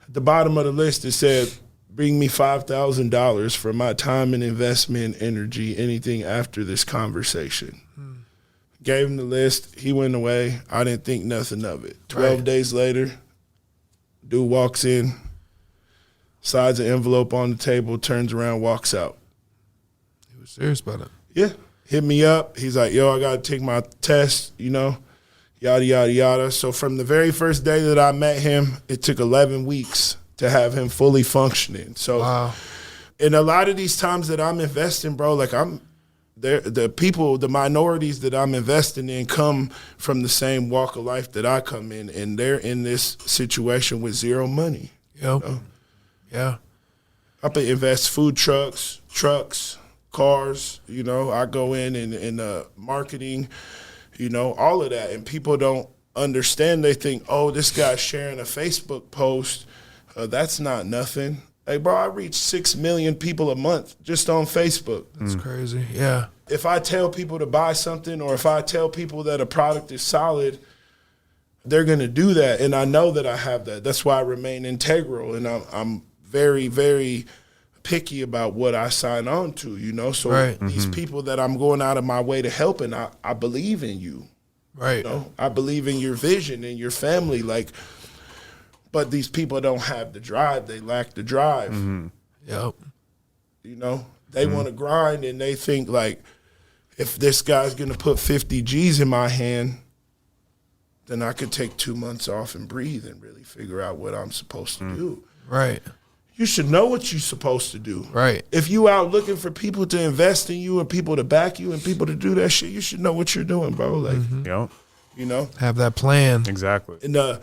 At the bottom of the list, it said, bring me $5,000 for my time and investment, energy, anything after this conversation. Gave him the list. He went away. I didn't think nothing of it. 12 days later, dude walks in, slides an envelope on the table, turns around, walks out. He was serious about it. Yeah. Hit me up. He's like, yo, I got to take my test, you know, yada, yada, yada. So from the very first day that I met him, it took 11 weeks to have him fully functioning. So, Wow. And a lot of these times that I'm investing, bro, like the people, the minorities that I'm investing in come from the same walk of life that I come in, and they're in this situation with zero money. Yep. You know? Yeah. I invest food trucks, cars, you know. I go in marketing, you know, all of that. And people don't understand. They think, oh, this guy's sharing a Facebook post. That's not nothing. Hey, bro, I reach 6 million people a month just on Facebook. That's crazy. Yeah. If I tell people to buy something, or if I tell people that a product is solid, they're going to do that. And I know that I have that. That's why I remain integral. And I'm very, very picky about what I sign on to, you know. So these people that I'm going out of my way to help, and I believe in you. Right. You know? I believe in your vision and your family. Like, but these people don't have the drive. They lack the drive. Yep. You know, they want to grind, and they think like, if this guy's going to put 50 G's in my hand, then I could take 2 months off and breathe and really figure out what I'm supposed to do. Right. You should know what you're supposed to do. Right. If you out looking for people to invest in you and people to back you and people to do that shit, you should know what you're doing, bro. Like, Yep. you know? Have that plan. Exactly. And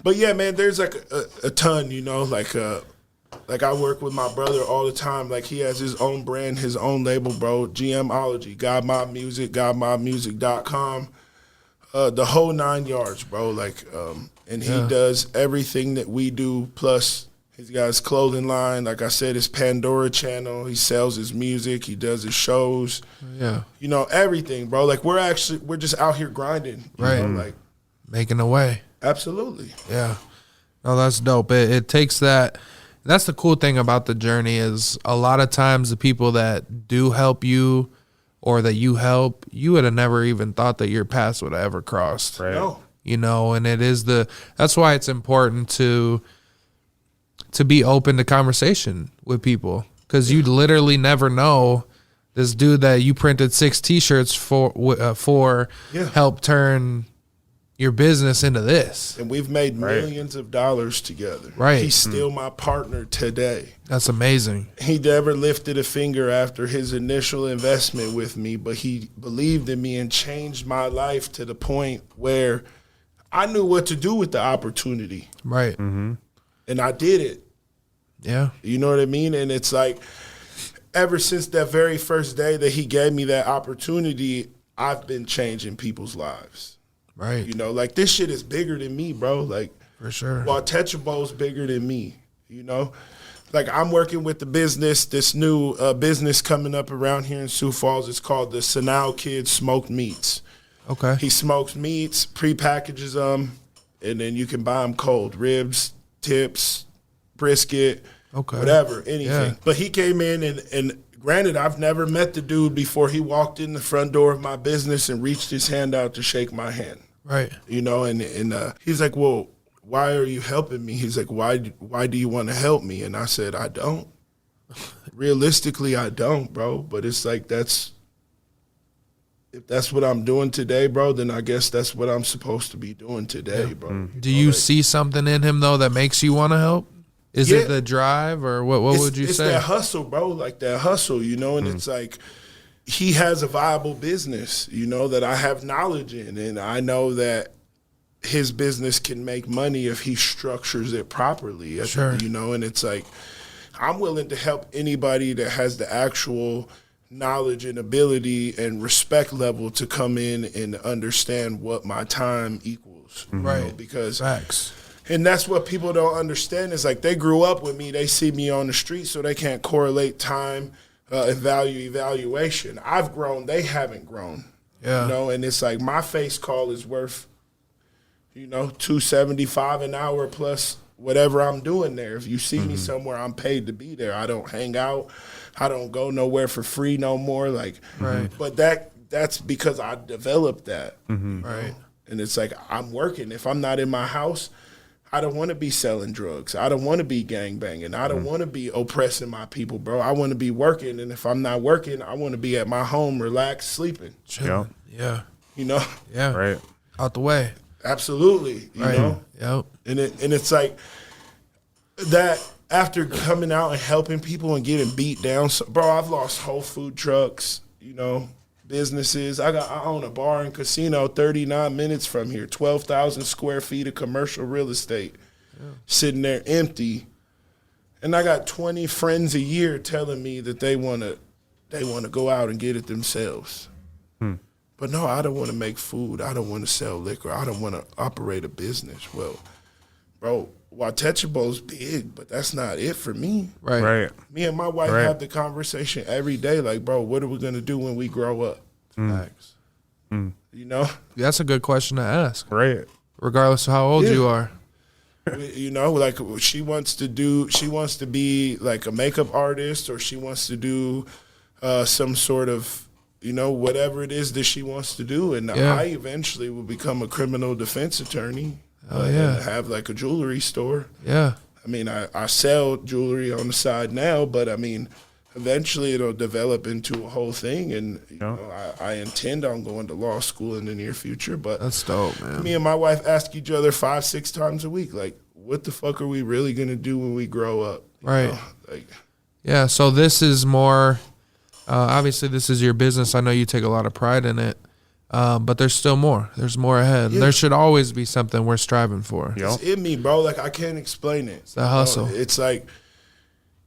but yeah, man, there's like a ton, you know, like I work with my brother all the time. Like, he has his own brand, his own label, bro. GMology, Got My Music, GotMyMusic.com, the whole 9 yards, bro. Like, and he does everything that we do. Plus, he's got his clothing line. Like I said, his Pandora channel. He sells his music. He does his shows. Yeah. You know, everything, bro. Like, we're just out here grinding. You know? Like, Making a way. absolutely. Yeah. No, that's dope. It takes that. That's the cool thing about the journey is a lot of times the people that do help you or that you help, you would have never even thought that your paths would have ever crossed. Right. No. You know, and that's why it's important to be open to conversation with people, because you literally never know. This dude that you printed 6 T-shirts for helped turn your business into this. And we've made millions of dollars together. Right. He's still my partner today. That's amazing. He never lifted a finger after his initial investment with me, but he believed in me and changed my life to the point where I knew what to do with the opportunity. Right. And I did it. Yeah. You know what I mean? And it's like, ever since that very first day that he gave me that opportunity, I've been changing people's lives. Right. You know, like, this shit is bigger than me, bro. Like, For sure. Watecha Bowl is bigger than me, you know? Like, I'm working with the business, this new business coming up around here in Sioux Falls. It's called the Sanao Kid Smoked Meats. Okay. He smokes meats, pre-packages them, and then you can buy them cold. Ribs, tips, brisket, whatever, anything. Yeah. But he came in and granted, I've never met the dude before he walked in the front door of my business and reached his hand out to shake my hand. Right. You know, and he's like, well, why are you helping me? He's like, why do you want to help me? And I said, I don't. Realistically, I don't, bro. But it's like if that's what I'm doing today, bro, then I guess that's what I'm supposed to be doing today, bro. Do you see something in him though that makes you want to help? Is it the drive, or what would you say? It's that hustle, bro. Like that hustle, and it's like he has a viable business, that I have knowledge in, and I know that his business can make money if he structures it properly. Sure. And it's like I'm willing to help anybody that has the actual knowledge and ability and respect level to come in and understand what my time equals. Right. Because facts. And that's what people don't understand is like they grew up with me. They see me on the street, so they can't correlate time and value evaluation. I've grown. They haven't grown. Yeah. And it's like my face call is worth, $275 an hour plus whatever I'm doing there. If you see me somewhere, I'm paid to be there. I don't hang out. I don't go nowhere for free no more. Like, right. But that's because I developed that. Right. And it's like I'm working. If I'm not in my house, I don't want to be selling drugs. I don't want to be gangbanging. I don't want to be oppressing my people, bro. I want to be working. And if I'm not working, I want to be at my home, relaxed, sleeping. Chilling. Yeah. Yeah. Right. Out the way. Absolutely. You know? Yep. And it's like that after coming out and helping people and getting beat down. So, bro, I've lost whole food trucks, businesses. I own a bar and casino 39 minutes from here, 12,000 square feet of commercial real estate, sitting there empty. And I got 20 friends a year telling me that they want to go out and get it themselves. But no, I don't want to make food. I don't want to sell liquor. I don't want to operate a business. Well, bro, Watecha Bowl's big, but that's not it for me. Right. Me and my wife have the conversation every day, like, bro, what are we going to do when we grow up? Facts. That's a good question to ask. Right. Regardless of how old you are. Like she wants to be like a makeup artist, or she wants to do some sort of, whatever it is that she wants to do. And I eventually will become a criminal defense attorney. And have like a jewelry store. Yeah. I mean, I sell jewelry on the side now, but I mean, eventually it'll develop into a whole thing. And I intend on going to law school in the near future. But that's dope, man. Me and my wife ask each other 5-6 times a week, like, what the fuck are we really gonna do when we grow up? Right. Yeah. So this is more. Obviously, this is your business. I know you take a lot of pride in it. But there's still more. There's more ahead. Yeah. There should always be something we're striving for. It's in me, bro. Like, I can't explain it. It's the hustle. It's like,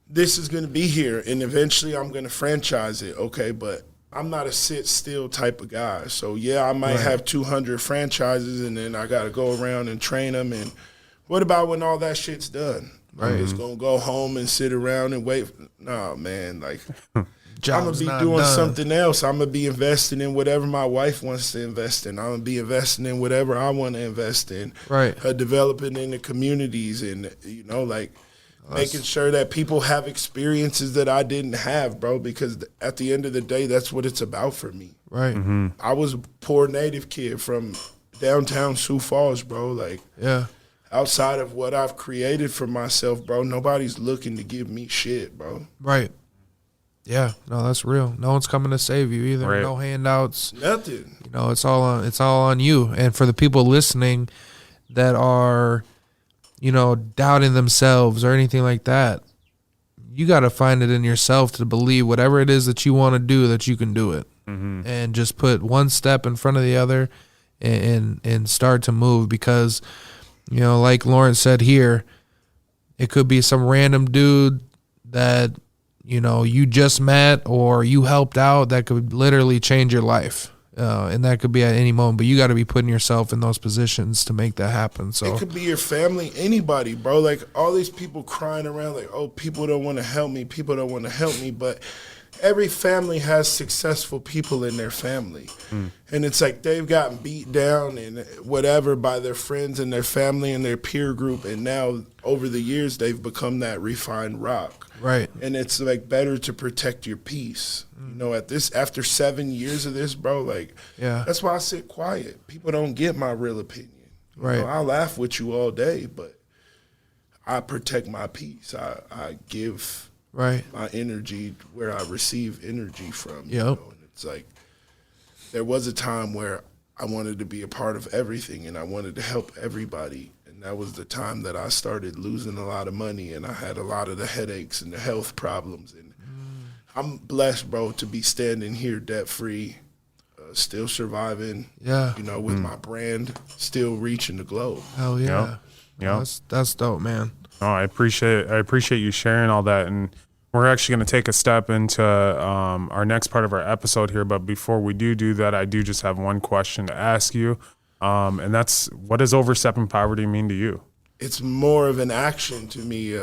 this is going to be here, and eventually I'm going to franchise it, okay? But I'm not a sit-still type of guy. So, I might have 200 franchises, and then I got to go around and train them. And what about when all that shit's done? Right. I'm just going to go home and sit around and wait. No, man, like... I'm going to be doing something else. I'm going to be investing in whatever my wife wants to invest in. I'm going to be investing in whatever I want to invest in. Right. Developing in the communities and, making sure that people have experiences that I didn't have, bro, because at the end of the day, that's what it's about for me. Right. I was a poor native kid from downtown Sioux Falls, bro. Like, outside of what I've created for myself, bro, nobody's looking to give me shit, bro. Right. Yeah, no, that's real. No one's coming to save you either. Right. No handouts. Nothing. It's all on you. And for the people listening that are, doubting themselves or anything like that, you got to find it in yourself to believe whatever it is that you want to do, that you can do it. And just put one step in front of the other and start to move, because, like Lawrence said here, it could be some random dude that you just met or you helped out that could literally change your life. And that could be at any moment, but you got to be putting yourself in those positions to make that happen. So it could be your family, anybody, bro. Like, all these people crying around like, oh, people don't want to help me. People don't want to help me. But every family has successful people in their family. And it's like they've gotten beat down and whatever by their friends and their family and their peer group. And now over the years, they've become that refined rock. Right. And it's like better to protect your peace. After 7 years of this, bro, like, that's why I sit quiet. People don't get my real opinion. Right. I'll laugh with you all day, but I protect my peace. I give Right. my energy, where I receive energy from. Yep. And it's like there was a time where I wanted to be a part of everything and I wanted to help everybody. And that was the time that I started losing a lot of money and I had a lot of the headaches and the health problems. And I'm blessed, bro, to be standing here debt-free, still surviving, with my brand, still reaching the globe. Hell yeah. Yeah. That's dope, man. Oh, I appreciate you sharing all that. And we're actually going to take a step into our next part of our episode here. But before we do that, I do just have one question to ask you. And that's, what does overstepping poverty mean to you? It's more of an action to me,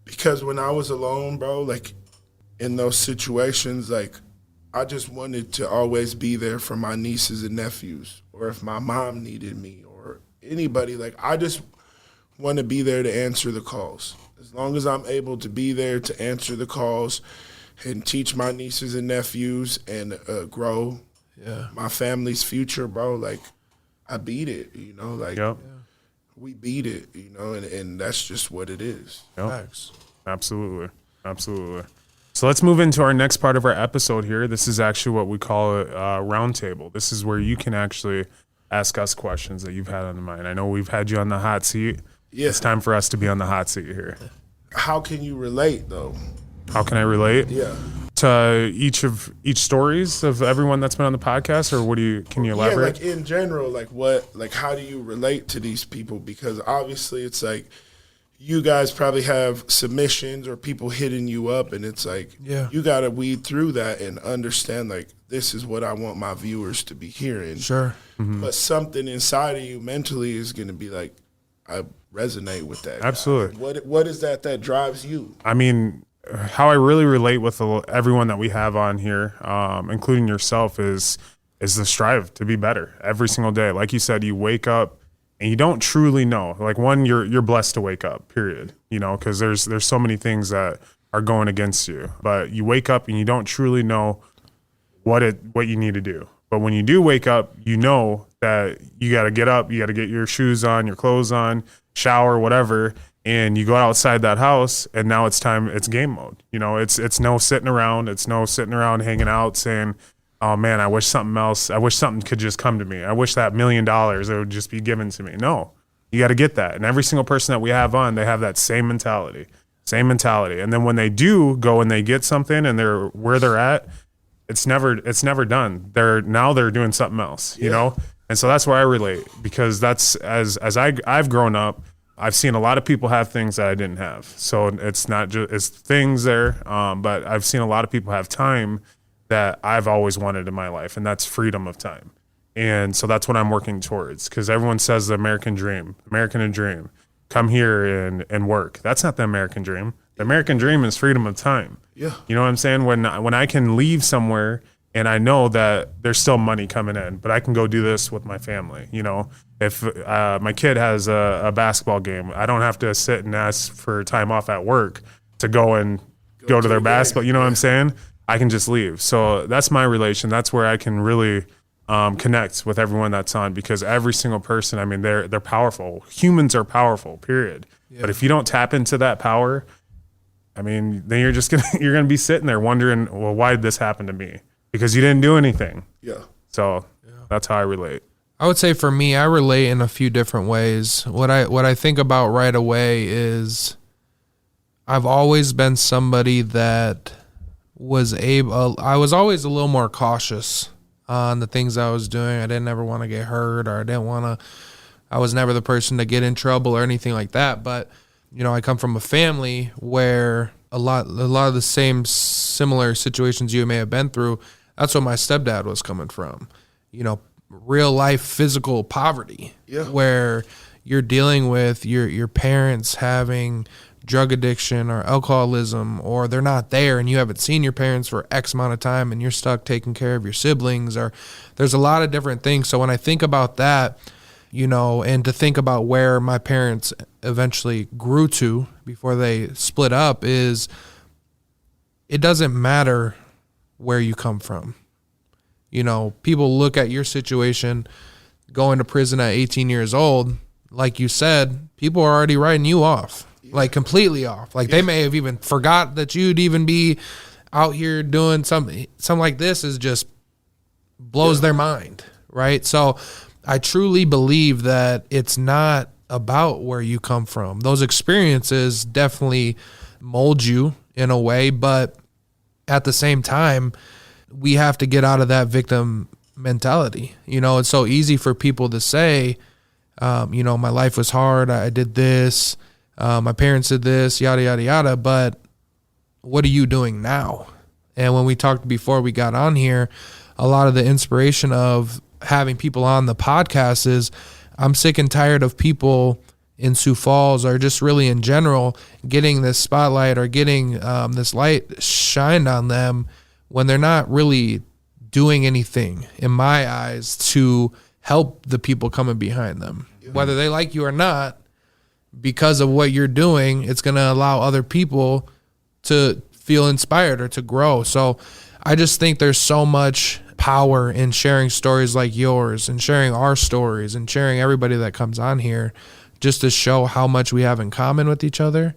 because when I was alone, bro, like in those situations, like I just wanted to always be there for my nieces and nephews, or if my mom needed me or anybody, like I just want to be there to answer the calls. As long as I'm able to be there to answer the calls and teach my nieces and nephews and grow my family's future, bro, like I beat it, we beat it, and that's just what it is. Yep. Absolutely. So let's move into our next part of our episode here. This is actually what we call a roundtable. This is where you can actually ask us questions that you've had on the mind. I know we've had you on the hot seat. Yeah. It's time for us to be on the hot seat here. How can you relate, though? How can I relate? Yeah. To each stories of everyone that's been on the podcast, or can you elaborate? Yeah, like in general, how do you relate to these people? Because obviously it's like you guys probably have submissions or people hitting you up, and it's like you got to weed through that and understand, like, this is what I want my viewers to be hearing. Sure. Mm-hmm. But something inside of you mentally is going to be like, I resonate with that. Absolutely. What is that drives you? I mean, how I really relate with everyone that we have on here, including yourself, is the strive to be better every single day. Like you said, you wake up and you don't truly know. Like, one, you're blessed to wake up, period. Because there's so many things that are going against you. But you wake up and you don't truly know what you need to do. But when you do wake up, you know that you got to get up, you got to get your shoes on, your clothes on, shower, whatever, and you go outside that house, and now it's time. It's game mode. It's no sitting around. It's no sitting around hanging out saying, "Oh man, I wish something could just come to me. I wish that $1 million it would just be given to me." No, you got to get that. And every single person that we have on, they have that same mentality. And then when they do go and they get something and they're where they're at, it's never done. They're doing something else, And so that's where I relate, because that's as I've grown up, I've seen a lot of people have things that I didn't have. So it's not just it's things there, but I've seen a lot of people have time that I've always wanted in my life, and that's freedom of time. And so that's what I'm working towards, because everyone says the American dream, come here and work. That's not the American dream. The American dream is freedom of time. Yeah. You know what I'm saying? When I can leave somewhere and I know that there's still money coming in, but I can go do this with my family. If my kid has a basketball game, I don't have to sit and ask for time off at work to go to their basketball. You know what I'm saying? I can just leave. So that's my relation. That's where I can really connect with everyone that's on, because every single person, I mean, they're powerful. Humans are powerful, period. Yeah. But if you don't tap into that power, I mean, then you're gonna be sitting there wondering, well, why did this happen to me? Because you didn't do anything. Yeah. So that's how I relate. I would say for me, I relate in a few different ways. What I think about right away is I've always been somebody that I was always a little more cautious on the things I was doing. I didn't ever want to get hurt, or I was never the person to get in trouble or anything like that. But, I come from a family where a lot of the same similar situations you may have been through, that's what my stepdad was coming from. Real life physical poverty, where you're dealing with your parents having drug addiction or alcoholism, or they're not there and you haven't seen your parents for X amount of time and you're stuck taking care of your siblings, or there's a lot of different things. So when I think about that, and to think about where my parents eventually grew to before they split up, is it doesn't matter where you come from. People look at your situation, going to prison at 18 years old, like you said, people are already writing you off. like completely off. Like they may have even forgot that you'd even be out here doing something like this. Is just blows their mind, right? So I truly believe that it's not about where you come from. Those experiences definitely mold you in a way, but at the same time, we have to get out of that victim mentality. It's so easy for people to say, my life was hard, I did this, my parents did this, yada, yada, yada, but what are you doing now? And when we talked before we got on here, a lot of the inspiration of having people on the podcast is I'm sick and tired of people in Sioux Falls, or just really in general, getting this spotlight or getting this light shined on them when they're not really doing anything, in my eyes, to help the people coming behind them. Whether they like you or not, because of what you're doing, it's going to allow other people to feel inspired or to grow. So I just think there's so much power in sharing stories like yours and sharing our stories and sharing everybody that comes on here, just to show how much we have in common with each other,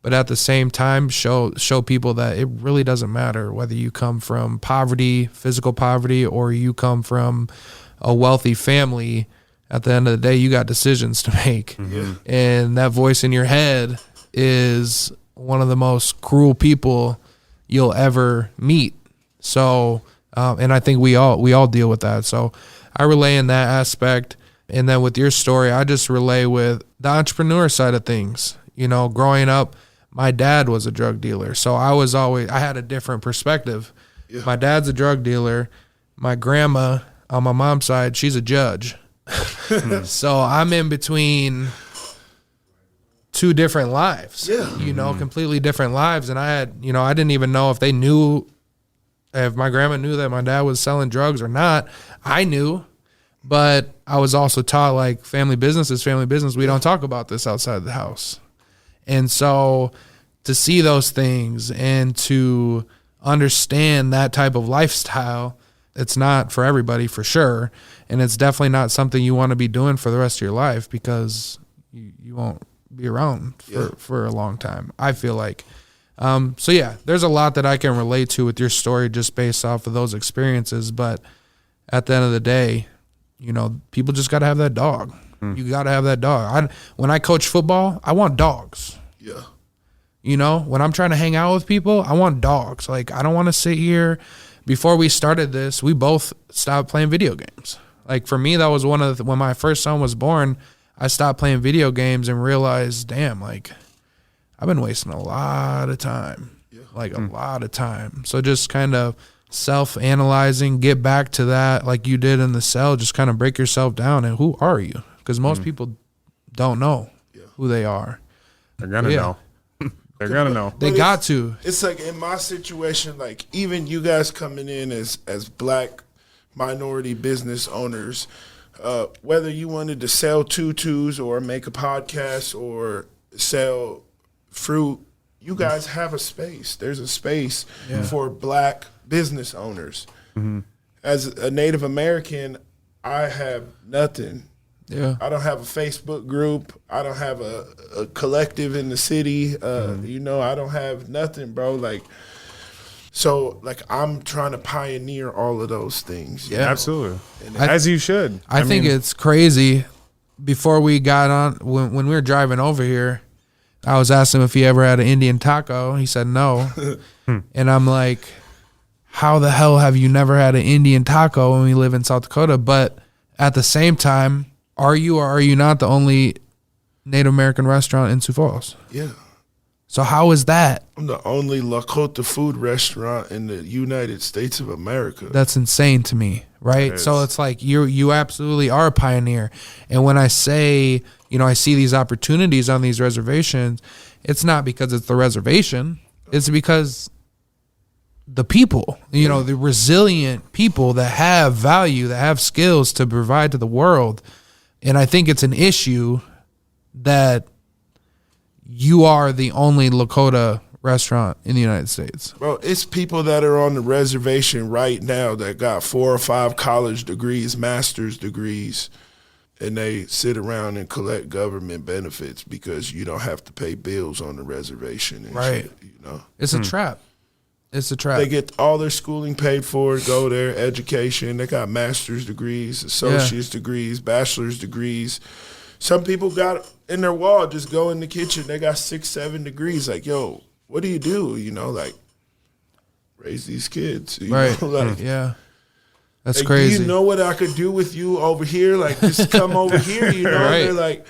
but at the same time show people that it really doesn't matter whether you come from poverty, physical poverty, or you come from a wealthy family. At the end of the day, you got decisions to make. Mm-hmm. And that voice in your head is one of the most cruel people you'll ever meet. So, and I think we all deal with that. So I relay in that aspect. And then with your story, I just relay with the entrepreneur side of things. Growing up, my dad was a drug dealer. So I had a different perspective. Yeah. My dad's a drug dealer. My grandma on my mom's side, she's a judge. So I'm in between two different lives, completely different lives. And I didn't even know if my grandma knew that my dad was selling drugs or not. I knew. But I was also taught, like, family business is family business. We don't talk about this outside the house. And so to see those things and to understand that type of lifestyle, it's not for everybody, for sure. And it's definitely not something you want to be doing for the rest of your life, because you won't be around for a long time, I feel like. So, yeah, there's a lot that I can relate to with your story just based off of those experiences. But at the end of the day, people just got to have that dog. You got to have that dog. When I coach football, I want dogs. Yeah. When I'm trying to hang out with people, I want dogs. Like, I don't want to sit here. Before we started this, we both stopped playing video games. Like, for me, that was when my first son was born, I stopped playing video games and realized, damn, like, I've been wasting a lot of time. Yeah. Like, a lot of time. So just kind of self-analyzing, get back to that like you did in the cell, just kind of break yourself down. And who are you? Because most people don't know who they are. They're going to know. They're going to know. They got to. It's like in my situation, like even you guys coming in as black minority business owners, whether you wanted to sell tutus or make a podcast or sell fruit, you guys have a space. There's a space for black business owners. Mm-hmm. As a Native American, I have nothing. Yeah, I don't have a Facebook group. I don't have a collective in the city. I don't have nothing, bro. Like, so like I'm trying to pioneer all of those things. Yeah, absolutely. As you should. I think it's crazy. Before we got on, when we were driving over here, I was asking him if he ever had an Indian taco. He said no. And I'm like, how the hell have you never had an Indian taco when we live in South Dakota? But at the same time, are you or are you not the only Native American restaurant in Sioux Falls? Yeah. So how is that? I'm the only Lakota food restaurant in the United States of America. That's insane to me, right? So it's like you absolutely are a pioneer. And when I say, I see these opportunities on these reservations, it's not because it's the reservation. It's because the people, the resilient people that have value, that have skills to provide to the world. And I think it's an issue that you are the only Lakota restaurant in the United States. Bro, it's people that are on the reservation right now that got 4 or 5 college degrees, master's degrees, and they sit around and collect government benefits because you don't have to pay bills on the reservation and Right. shit, you know. It's a trap. It's a trap. They get all their schooling paid for, go there, education. They got master's degrees, associate's degrees, bachelor's degrees. Some people got in their wall, just go in the kitchen. They got 6, 7 degrees. Like, yo, what do? You know, like, raise these kids. You Right. know, like, Yeah. That's like, crazy. do you know what I could do with you over here? Like, just come over here, you know? Right. They're like,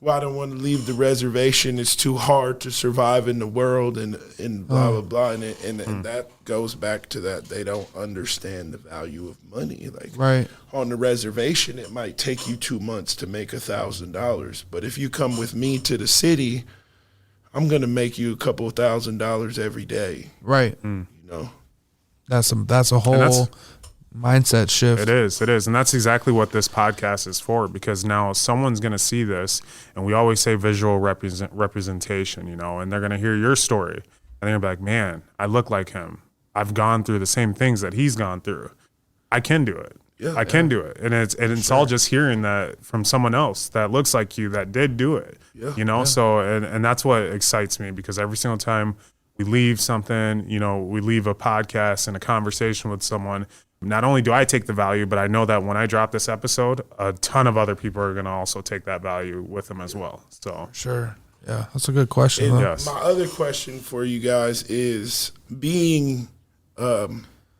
well, I don't want to leave the reservation. It's too hard to survive in the world and blah, blah, blah. And that goes back to that they don't understand the value of money. Like, Right. on the reservation, it might take you 2 months to make $1,000. But if you come with me to the city, I'm going to make you a couple $1,000 every day, Right. you know? That's a whole mindset shift. It is. And that's exactly what this podcast is for, because now someone's going to see this, and we always say visual representation, you know, and they're going to hear your story, and they're going to be like, man, I look like him. I've gone through the same things that he's gone through. I can do it. Yeah, I can do it. And it's all just hearing that from someone else that looks like you that did do it, you know? So, and that's what excites me, because every single time we leave something, you know, we leave a podcast and a conversation with someone, not only do I take the value, but I know that when I drop this episode, a ton of other people are going to also take that value with them as well. So Sure. Yeah. That's a good question. And Huh? Yes. my other question for you guys is, being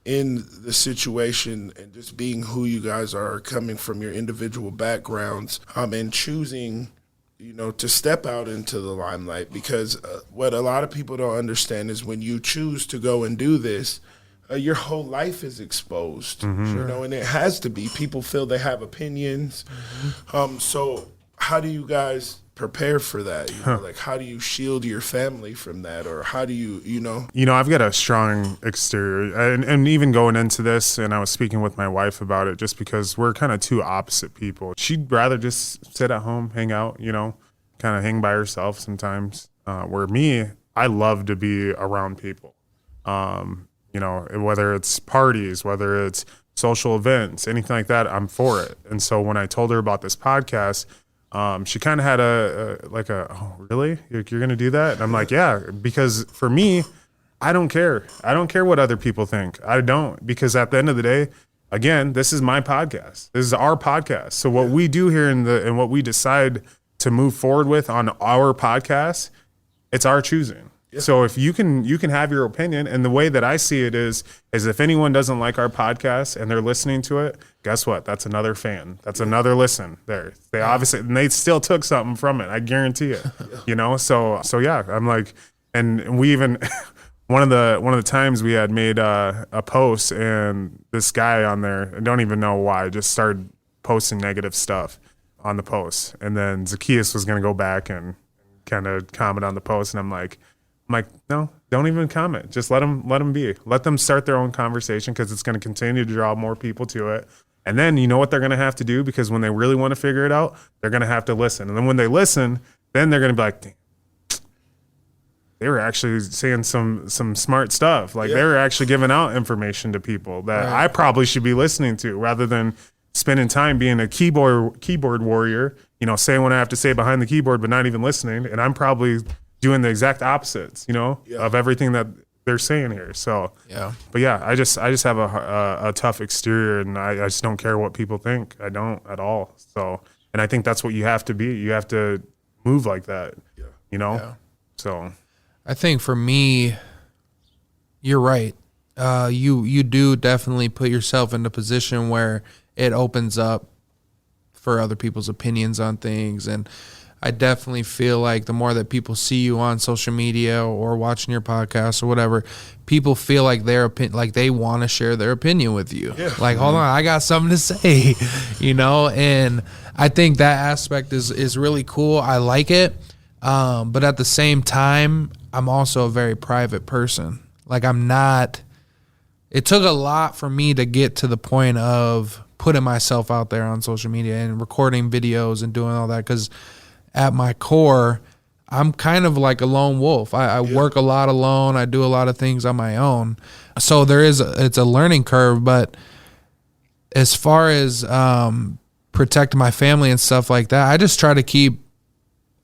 in the situation and just being who you guys are, coming from your individual backgrounds, and choosing, you know, to step out into the limelight, because what a lot of people don't understand is when you choose to go and do this, your whole life is exposed, you know, and it has to be. People feel they have opinions. So how do you guys prepare for that? You know, like, how do you shield your family from that? Or how do you, you know? You know, I've got a strong exterior, and even going into this, and I was speaking with my wife about it, just because we're kind of two opposite people. She'd rather just sit at home, hang out, you know, kind of hang by herself sometimes. Where me, I love to be around people. You know, whether it's parties, whether it's social events, anything like that, I'm for it. And so when I told her about this podcast, she kind of had oh, really? You're going to do that? And I'm like, yeah, because for me, I don't care. I don't care what other people think. I don't, because at the end of the day, again, this is my podcast. This is our podcast. So what we do here and what we decide to move forward with on our podcast, it's our choosing. So if you can have your opinion, and the way that I see it is if anyone doesn't like our podcast and they're listening to it, guess what? That's another fan. That's another listen there. They obviously, and they still took something from it. I guarantee it, you know? So yeah, I'm like, and we even, one of the times we had made a post, and this guy on there, I don't even know why, just started posting negative stuff on the post. And then Zacchaeus was going to go back and kind of comment on the post. And I'm like, no, don't even comment. Just let them be. Let them start their own conversation, because it's going to continue to draw more people to it. And then you know what they're going to have to do, because when they really want to figure it out, they're going to have to listen. And then when they listen, then they're going to be like, damn, they were actually saying some smart stuff. Like they were actually giving out information to people that I probably should be listening to, rather than spending time being a keyboard warrior, you know, saying what I have to say behind the keyboard, but not even listening. And I'm probably doing the exact opposites, you know, of everything that they're saying here. So, but yeah, I just have a tough exterior, and I just don't care what people think. I don't at all. So, and I think that's what you have to be. You have to move like that, you know? Yeah. So I think for me, you're right. You do definitely put yourself in a position where it opens up for other people's opinions on things. And I definitely feel like the more that people see you on social media or watching your podcast or whatever, people feel like like they want to share their opinion with you. Yeah. Like, hold on, I got something to say, you know? And I think that aspect is really cool. I like it. But at the same time, I'm also a very private person. Like, it took a lot for me to get to the point of putting myself out there on social media and recording videos and doing all that, because at my core, I'm kind of like a lone wolf. I work a lot alone. I do a lot of things on my own. So it's a learning curve. But as far as protect my family and stuff like that, I just try to keep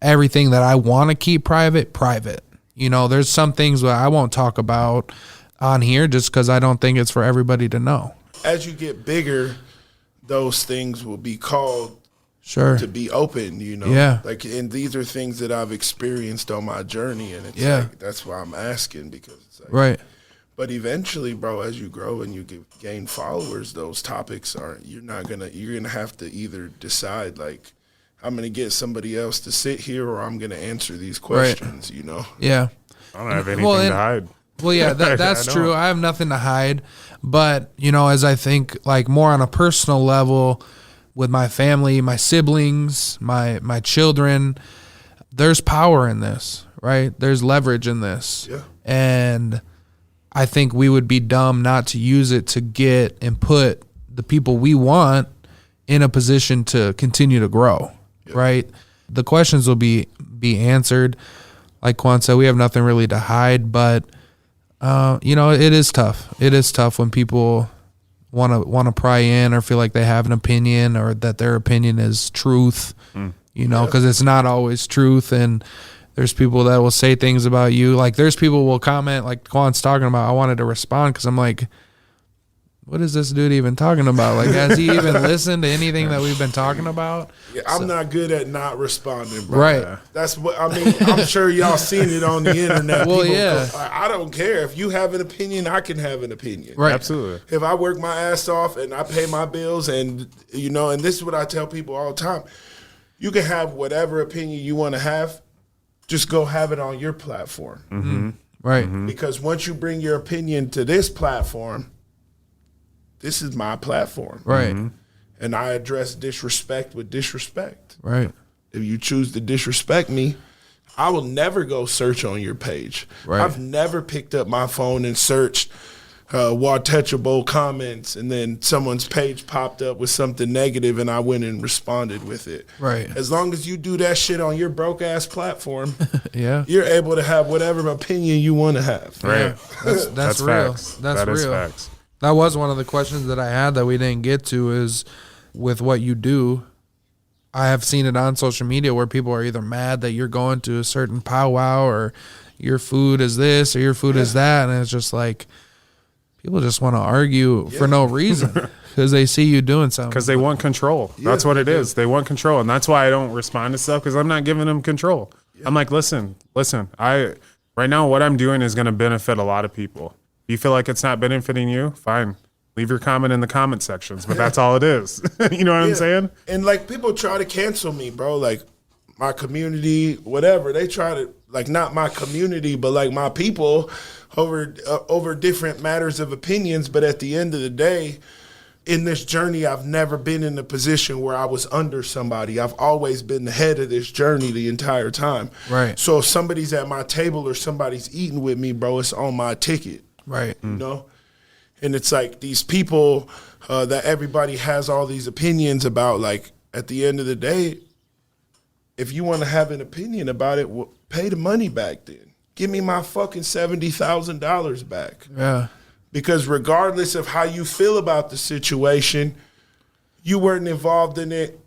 everything that I want to keep private. You know, there's some things that I won't talk about on here just because I don't think it's for everybody to know. As you get bigger, those things will be called to be open, you know. Yeah. Like, and these are things that I've experienced on my journey, and it's like, that's why I'm asking, because it's like, right. But eventually, bro, as you grow and you gain followers, those topics you're gonna have to either decide, like, I'm gonna get somebody else to sit here, or I'm gonna answer these questions, you know. Yeah. I don't have anything to hide. Well, yeah, that's true. I have nothing to hide. But, you know, as I think, like, more on a personal level with my family, my siblings, my children, there's power in this, right? There's leverage in this. Yeah. And I think we would be dumb not to use it to get and put the people we want in a position to continue to grow, right? The questions will be answered. Like Quan said, we have nothing really to hide, but you know, it is tough. It is tough when people want to pry in or feel like they have an opinion or that their opinion is truth, you know, because it's not always truth. And there's people that will say things about you. Like, there's people who will comment, like Quan's talking about. I wanted to respond because I'm like, what is this dude even talking about? Like, has he even listened to anything that we've been talking about? Yeah, I'm not good at not responding, bro. Right. That's what I mean. I'm sure y'all seen it on the internet. Well, People yeah. I don't care. If you have an opinion, I can have an opinion. Right. Absolutely. If I work my ass off and I pay my bills, and, you know, and this is what I tell people all the time, you can have whatever opinion you want to have. Just go have it on your platform. Mm-hmm. Right. Mm-hmm. Because once you bring your opinion to this platform, this is my platform. Right. And I address disrespect with disrespect. Right. If you choose to disrespect me, I will never go search on your page. Right. I've never picked up my phone and searched Watecha Bowl comments, and then someone's page popped up with something negative and I went and responded with it. Right. As long as you do that shit on your broke-ass platform, Yeah. you're able to have whatever opinion you want to have. Right. That's real. Facts. That's That real. is facts. That was one of the questions that I had that we didn't get to, is with what you do. I have seen it on social media where people are either mad that you're going to a certain powwow, or your food is this or your food is that. And it's just like, people just want to argue for no reason because they see you doing something. Because they want control. That's what it is. They want control. And that's why I don't respond to stuff, because I'm not giving them control. I'm like, listen, right now what I'm doing is going to benefit a lot of people. You feel like it's not benefiting you? Fine. Leave your comment in the comment sections, but that's all it is. You know what I'm saying? And, like, people try to cancel me, bro. Like, my community, whatever. They try to, like, not my community, but, like, my people over different matters of opinions. But at the end of the day, in this journey, I've never been in a position where I was under somebody. I've always been the head of this journey the entire time. Right. So if somebody's at my table or somebody's eating with me, bro, it's on my ticket. Right. You know? And it's like these people that everybody has all these opinions about, like, at the end of the day, if you want to have an opinion about it, well, pay the money back then. Give me my fucking $70,000 back. Yeah. Because regardless of how you feel about the situation, you weren't involved in it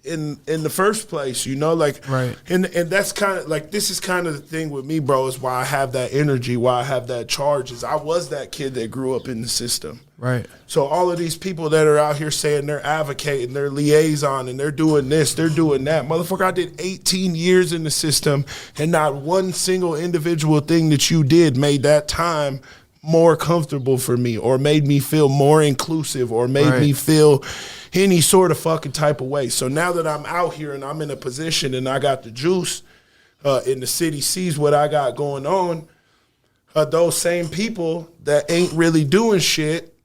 in the first place, you know? Like, right. And that's kind of, like, this is kind of the thing with me, bro, is why I have that energy, why I have that charge, is I was that kid that grew up in the system. Right. So all of these people that are out here saying they're advocating, they're liaison, and they're doing this, they're doing that. Motherfucker, I did 18 years in the system, and not one single individual thing that you did made that time more comfortable for me, or made me feel more inclusive, or made me feel any sort of fucking type of way. So now that I'm out here and I'm in a position and I got the juice, and the city sees what I got going on, those same people that ain't really doing shit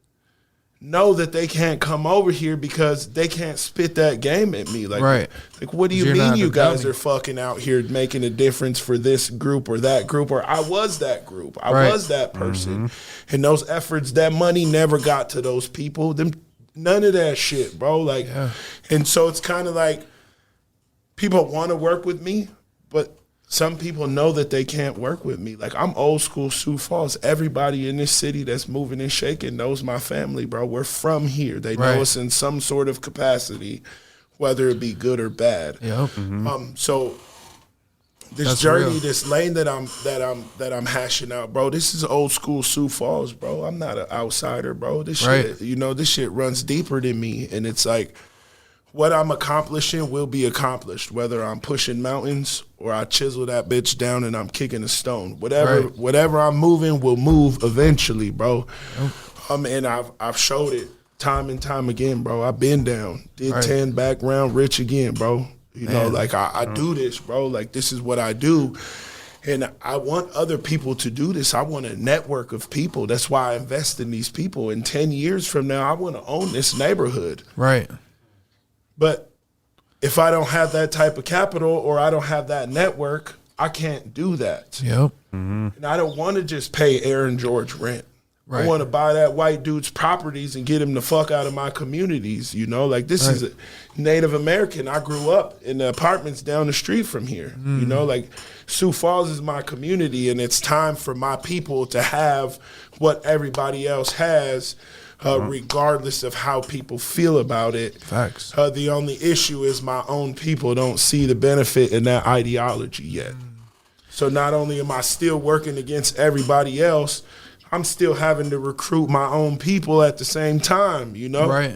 know that they can't come over here because they can't spit that game at me. Like, like, what do you mean you guys are fucking out here making a difference for this group or that group? Or I was that group. I was that person. And those efforts, that money never got to those people. None of that shit, bro. Like, and so it's kind of like people want to work with me, but some people know that they can't work with me. Like, I'm old school Sioux Falls. Everybody in this city that's moving and shaking knows my family, bro. We're from here. They know us in some sort of capacity, whether it be good or bad. Yep. So this That's journey, real. this lane that I'm hashing out, bro. This is old school Sioux Falls, bro. I'm not an outsider, bro. This shit, this shit runs deeper than me, and it's like, what I'm accomplishing will be accomplished, whether I'm pushing mountains or I chisel that bitch down and I'm kicking a stone. Whatever I'm moving will move eventually, bro. And I've showed it time and time again, bro. I've been down, did 10, back round, rich again, bro. You know, like I do this, bro. Like, this is what I do. And I want other people to do this. I want a network of people. That's why I invest in these people. In 10 years from now, I want to own this neighborhood. Right. But if I don't have that type of capital or I don't have that network, I can't do that. Yep. And I don't want to just pay Aaron George rent. Right. I want to buy that white dude's properties and get him the fuck out of my communities, you know? Like, this is a Native American. I grew up in the apartments down the street from here, you know? Like, Sioux Falls is my community, and it's time for my people to have what everybody else has, regardless of how people feel about it. Facts. The only issue is my own people don't see the benefit in that ideology yet. So not only am I still working against everybody else, I'm still having to recruit my own people at the same time, you know? Right.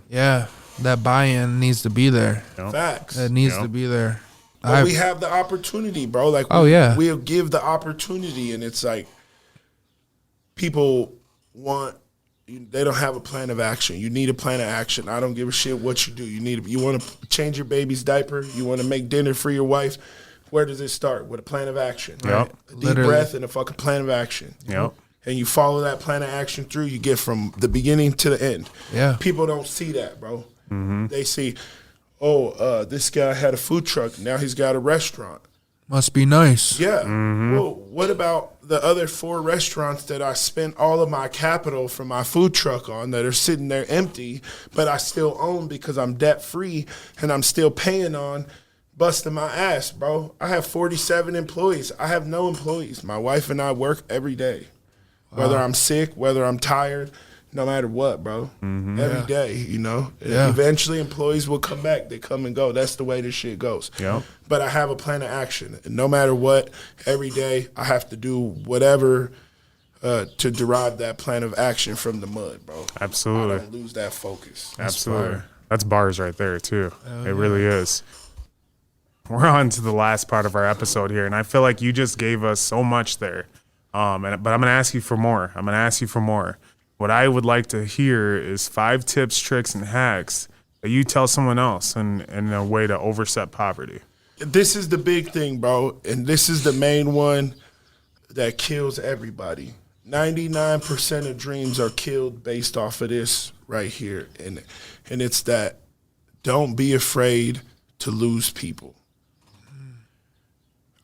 Yeah. That buy-in needs to be there. Facts. That needs to be there. But we have the opportunity, bro. Like, we'll give the opportunity, and it's like, people they don't have a plan of action. You need a plan of action. I don't give a shit what you do. You want to change your baby's diaper? You want to make dinner for your wife? Where does it start? With a plan of action. Yep. A deep breath and a fucking plan of action. Yep. And you follow that plan of action through, you get from the beginning to the end. Yeah. People don't see that, bro. They see, this guy had a food truck. Now he's got a restaurant. Must be nice. Yeah. Well, what about the other 4 restaurants that I spent all of my capital from my food truck on that are sitting there empty, but I still own because I'm debt free and I'm still paying on, busting my ass, bro. I have 47 employees. I have no employees. My wife and I work every day. Whether I'm sick, whether I'm tired, no matter what, bro. Every day, you know. Yeah. Eventually, employees will come back. They come and go. That's the way this shit goes. Yep. But I have a plan of action. And no matter what, every day I have to do whatever to derive that plan of action from the mud, bro. Absolutely. I don't lose that focus. Absolutely. That's bars right there, too. It really is. We're on to the last part of our episode here, and I feel like you just gave us so much there. But I'm going to ask you for more. What I would like to hear is 5 tips, tricks, and hacks that you tell someone else in a way to overstep poverty. This is the big thing, bro, and this is the main one that kills everybody. 99% of dreams are killed based off of this right here, and it's that don't be afraid to lose people.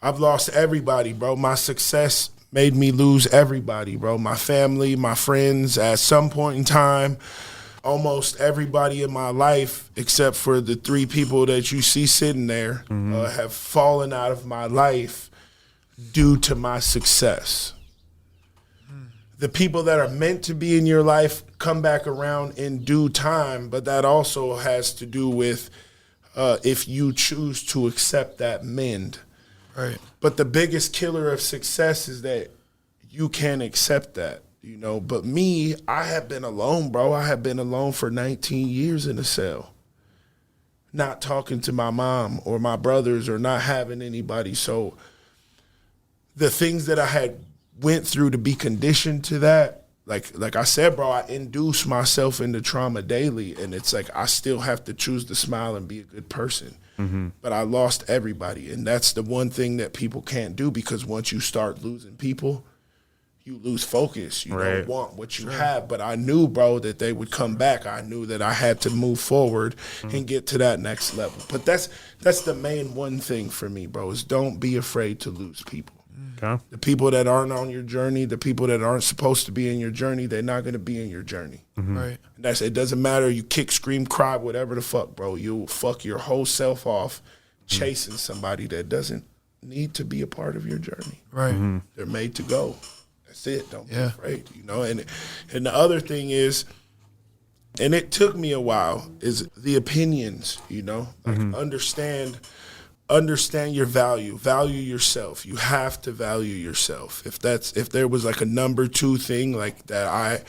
I've lost everybody, bro. My success made me lose everybody, bro. My family, my friends, at some point in time, almost everybody in my life, except for the 3 people that you see sitting there, have fallen out of my life due to my success. The people that are meant to be in your life come back around in due time, but that also has to do with if you choose to accept that mend. Right. But the biggest killer of success is that you can't accept that, you know. But me, I have been alone, bro. I have been alone for 19 years in a cell, not talking to my mom or my brothers or not having anybody. So the things that I had went through to be conditioned to that, like I said, bro, I induce myself into trauma daily, and it's like I still have to choose to smile and be a good person. But I lost everybody, and that's the one thing that people can't do, because once you start losing people, you lose focus. You don't want what you have. But I knew, bro, that they would come back. I knew that I had to move forward and get to that next level. But that's the main one thing for me, bro, is don't be afraid to lose people. Okay. The people that aren't on your journey, the people that aren't supposed to be in your journey, they're not going to be in your journey. Right. And it doesn't matter. You kick, scream, cry, whatever the fuck, bro. You'll fuck your whole self off chasing somebody that doesn't need to be a part of your journey. Right. They're made to go. That's it. Don't be afraid, you know. And the other thing is, and it took me a while, is the opinions, you know. Like understand your value yourself. You have to value yourself. If there was like a number 2 thing like that,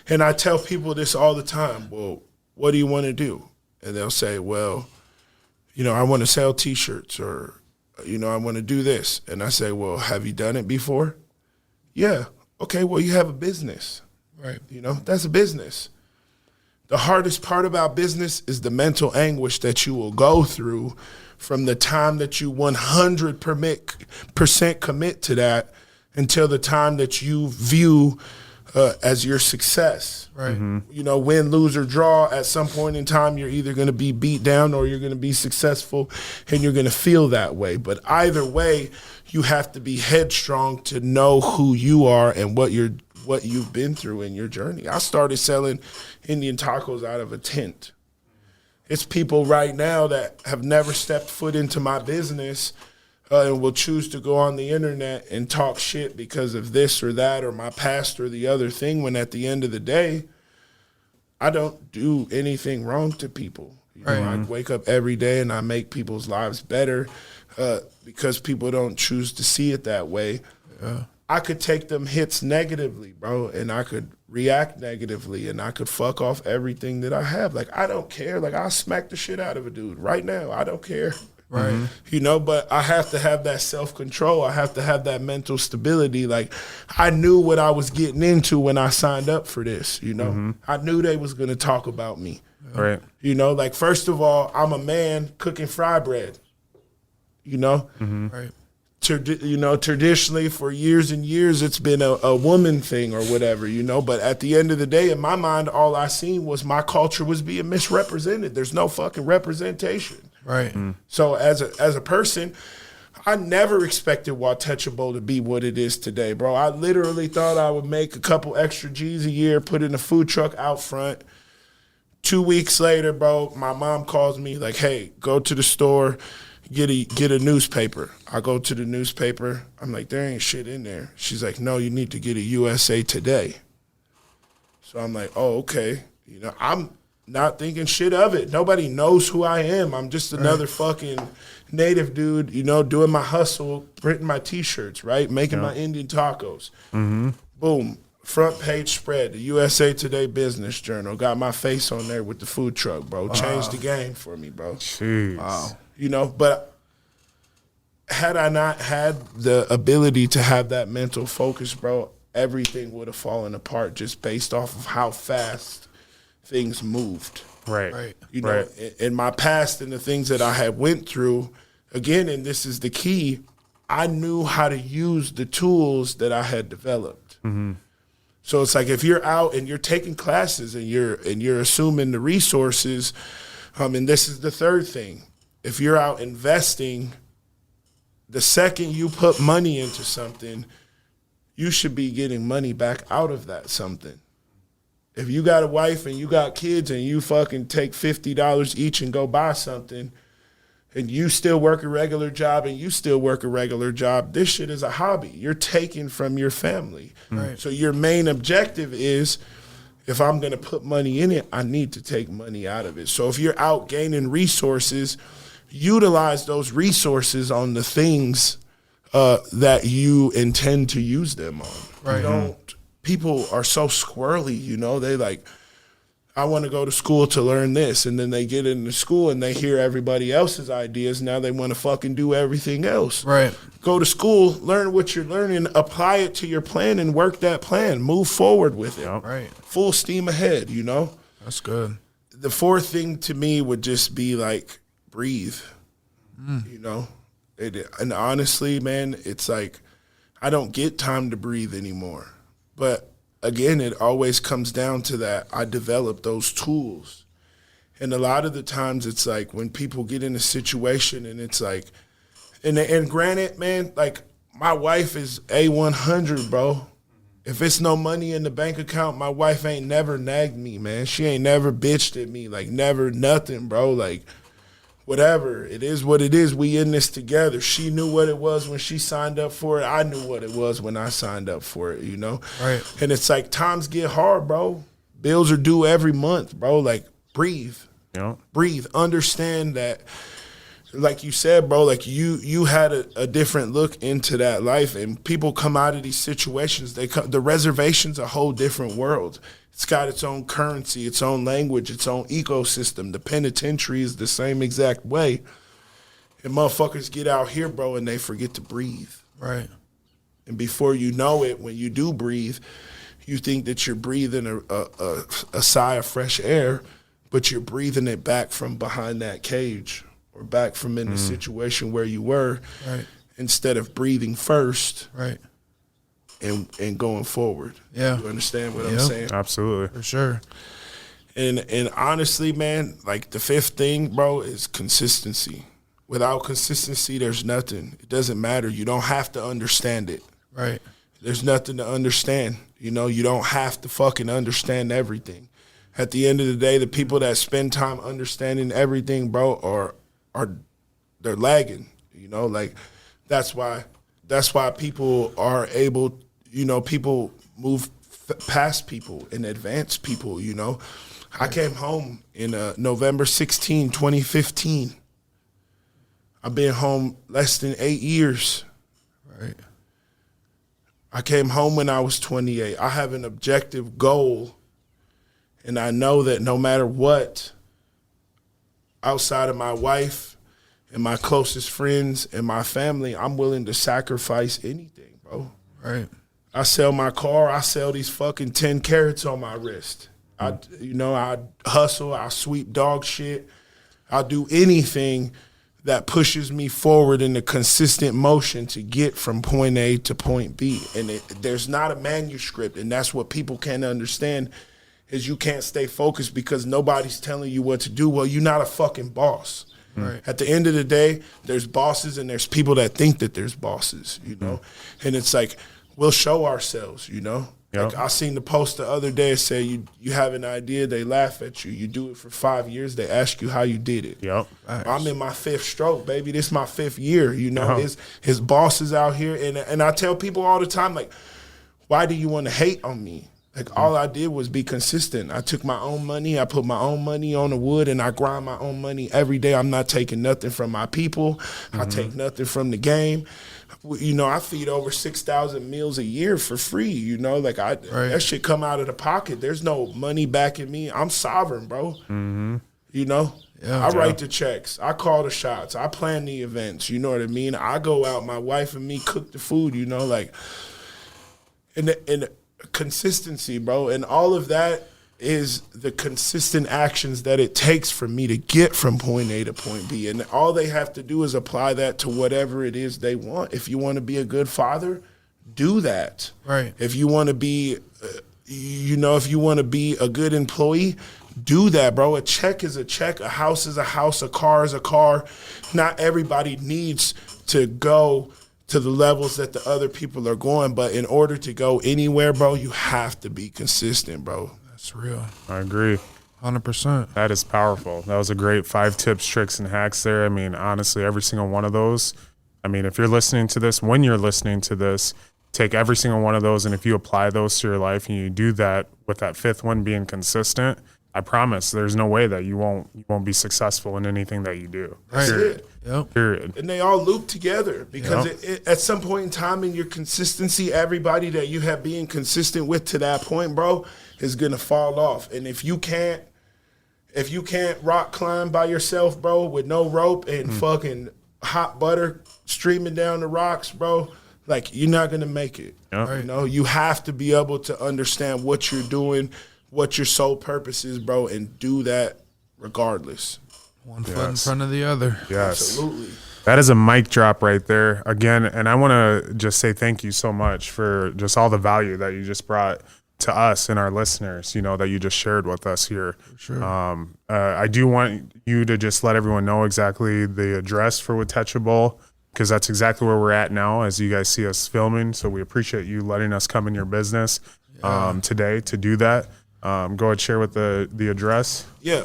I tell people this all the time. Well, what do you want to do? And they'll say, well, you know, I want to sell T-shirts, or, you know, I want to do this. And I say, well, have you done it before? Yeah. Okay, well, you have a business. Right. You know, that's a business. The hardest part about business is the mental anguish that you will go through from the time that you 100% commit to that until the time that you view as your success. Right. You know, win, lose, or draw, at some point in time, you're either going to be beat down or you're going to be successful, and you're going to feel that way. But either way, you have to be headstrong to know who you are and what you've been through in your journey. I started selling Indian tacos out of a tent. It's people right now that have never stepped foot into my business and will choose to go on the internet and talk shit because of this or that or my past or the other thing, when at the end of the day, I don't do anything wrong to people. You know, I wake up every day and I make people's lives better because people don't choose to see it that way. Yeah. I could take them hits negatively, bro, and I could react negatively, and I could fuck off everything that I have. Like, I don't care. Like, I'll smack the shit out of a dude right now. I don't care. Right. You know, but I have to have that self-control. I have to have that mental stability. Like, I knew what I was getting into when I signed up for this, you know. I knew they was going to talk about me. Right. You know, like, first of all, I'm a man cooking fry bread, you know. Right. You know, traditionally for years and years, it's been a woman thing or whatever, you know. But at the end of the day, in my mind, all I seen was my culture was being misrepresented. There's no fucking representation. Right. So as a person, I never expected Watecha Bowl to be what it is today, bro. I literally thought I would make a couple extra G's a year, put in a food truck out front. 2 weeks later, bro, my mom calls me like, hey, go to the store, get a newspaper. I go to the newspaper. I'm like, there ain't shit in there. She's like, no, you need to get a USA Today. So I'm like, oh, okay. You know, I'm not thinking shit of it. Nobody knows who I am. I'm just another fucking native dude, you know, doing my hustle, printing my T-shirts, right? Making my Indian tacos. Boom. Front page spread, the USA Today Business Journal. Got my face on there with the food truck, bro. Changed the game for me, bro. Jeez. Wow. You know, but had I not had the ability to have that mental focus, bro, everything would have fallen apart just based off of how fast things moved. Right. You know, in my past and the things that I had went through, again, and this is the key, I knew how to use the tools that I had developed. So it's like if you're out and you're taking classes and you're assuming the resources, and this is the third thing, if you're out investing, the second you put money into something, you should be getting money back out of that something. If you got a wife and you got kids and you fucking take $50 each and go buy something, and you still work a regular job and you still work a regular job, this shit is a hobby. You're taking from your family. Right. So your main objective is, if I'm going to put money in it, I need to take money out of it. So if you're out gaining resources, utilize those resources on the things that you intend to use them on. Right. People are so squirrely, you know, they like, I want to go to school to learn this. And then they get into school and they hear everybody else's ideas. Now they want to fucking do everything else. Right. Go to school, learn what you're learning, apply it to your plan and work that plan. Move forward with it. Yep. Right. Full steam ahead, you know? That's good. The fourth thing to me would just be like, breathe, you know? And honestly, man, it's like, I don't get time to breathe anymore. But again, it always comes down to that. I developed those tools. And a lot of the times it's like when people get in a situation and it's like, and granted, man, like my wife is A100, bro. If it's no money in the bank account, my wife ain't never nagged me, man. She ain't never bitched at me, like never nothing, bro. Like whatever. It is what it is. We in this together. She knew what it was when she signed up for it. I knew what it was when I signed up for it, you know? Right. And it's like times get hard, bro. Bills are due every month, bro. Like, breathe. Yeah. Breathe. Understand that, like you said, bro, like you had a different look into that life, and people come out of these situations. The reservation's a whole different world. It's got its own currency, its own language, its own ecosystem. The penitentiary is the same exact way. And motherfuckers get out here, bro, and they forget to breathe. Right. And before you know it, when you do breathe, you think that you're breathing a sigh of fresh air, but you're breathing it back from behind that cage or back from in the situation where you were, Right. instead of breathing first Right. and going forward. Yeah. You understand what I'm Yep. saying? Absolutely. For sure. And honestly, man, like the fifth thing, bro, is consistency. Without consistency, there's nothing. It doesn't matter. You don't have to understand it. Right. There's nothing to understand. You know, you don't have to fucking understand everything. At the end of the day, the people that spend time understanding everything, bro, they're lagging. You know, like that's why people are able, you know, people move past people and advance people, you know. I came home in November 16, 2015. I've been home less than 8 years. Right. I came home when I was 28. I have an objective goal, and I know that no matter what, outside of my wife and my closest friends and my family, I'm willing to sacrifice anything, bro. Right. I sell my car. I sell these fucking 10 carats on my wrist. I hustle. I sweep dog shit. I'll do anything that pushes me forward in a consistent motion to get from point A to point B. And there's not a manuscript, and that's what people can't understand, is you can't stay focused because nobody's telling you what to do. Well, you're not a fucking boss. Right. At the end of the day, there's bosses and there's people that think that there's bosses, you know? And it's like, we'll show ourselves, you know? Yep. Like I seen the post the other day say you have an idea, they laugh at you. You do it for 5 years, they ask you how you did it. Yep. I'm in my 5th stroke, baby. This is my 5th year, you know? His bosses out here. And I tell people all the time, like, why do you want to hate on me? Like, all I did was be consistent. I took my own money. I put my own money on the wood, and I grind my own money every day. I'm not taking nothing from my people. I take nothing from the game. You know, I feed over 6,000 meals a year for free, you know? Like, that shit come out of the pocket. There's no money backing me. I'm sovereign, bro. You know? Yeah. I write the checks. I call the shots. I plan the events. You know what I mean? I go out. My wife and me cook the food, you know? Like, and consistency, bro. And all of that is the consistent actions that it takes for me to get from point A to point B. And all they have to do is apply that to whatever it is they want. If you want to be a good father, do that. Right. If you want to be, if you want to be a good employee, do that, bro. A check is a check. A house is a house. A car is a car. Not everybody needs to go to the levels that the other people are going, but in order to go anywhere, bro, you have to be consistent, bro. That's real. I agree. 100%. That is powerful. That was a great 5 tips, tricks, and hacks there. I mean, honestly, every single one of those. I mean, if you're listening to this, when you're listening to this, take every single one of those, and if you apply those to your life and you do that with that 5th one being consistent, I promise there's no way that you won't be successful in anything that you do. That's it. Yep. Period. And they all loop together because at some point in time in your consistency, everybody that you have being consistent with to that point, bro, is gonna fall off. And if you can't rock climb by yourself, bro, with no rope and fucking hot butter streaming down the rocks, bro, like you're not gonna make it. Yep. You know, you have to be able to understand what you're doing, what your sole purpose is, bro, and do that regardless. One foot in front of the other. Yes. Absolutely. That is a mic drop right there. Again, and I want to just say thank you so much for just all the value that you just brought to us and our listeners, you know, that you just shared with us here. Sure. I do want you to just let everyone know exactly the address for Watecha Bowl, because that's exactly where we're at now as you guys see us filming. So we appreciate you letting us come in your business today to do that. Go ahead, share with the address. Yeah,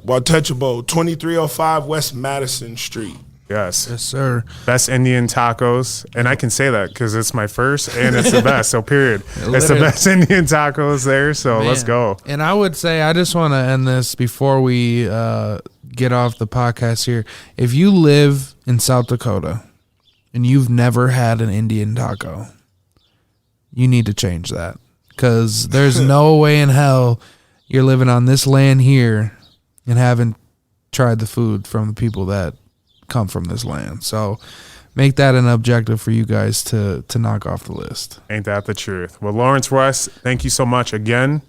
Watecha Bowl, 2305 West Madison Street. Yes. Yes, sir. Best Indian tacos. And I can say that because it's my first and it's the best. So, period. It's the best Indian tacos there. So, Man. let's go. And I would say, I just want to end this before we get off the podcast here. If you live in South Dakota and you've never had an Indian taco, you need to change that. Because there's no way in hell you're living on this land here and haven't tried the food from the people that come from this land. So make that an objective for you guys to knock off the list. Ain't that the truth? Well, Lawrence West, thank you so much again.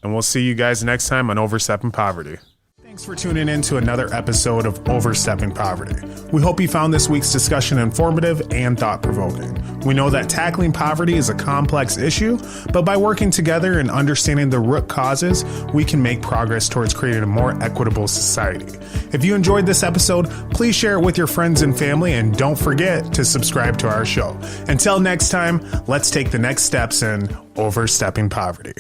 And we'll see you guys next time on Overstepping Poverty. Thanks for tuning in to another episode of Overstepping Poverty. We hope you found this week's discussion informative and thought-provoking. We know that tackling poverty is a complex issue, but by working together and understanding the root causes, we can make progress towards creating a more equitable society. If you enjoyed this episode, please share it with your friends and family, and don't forget to subscribe to our show. Until next time, let's take the next steps in Overstepping Poverty.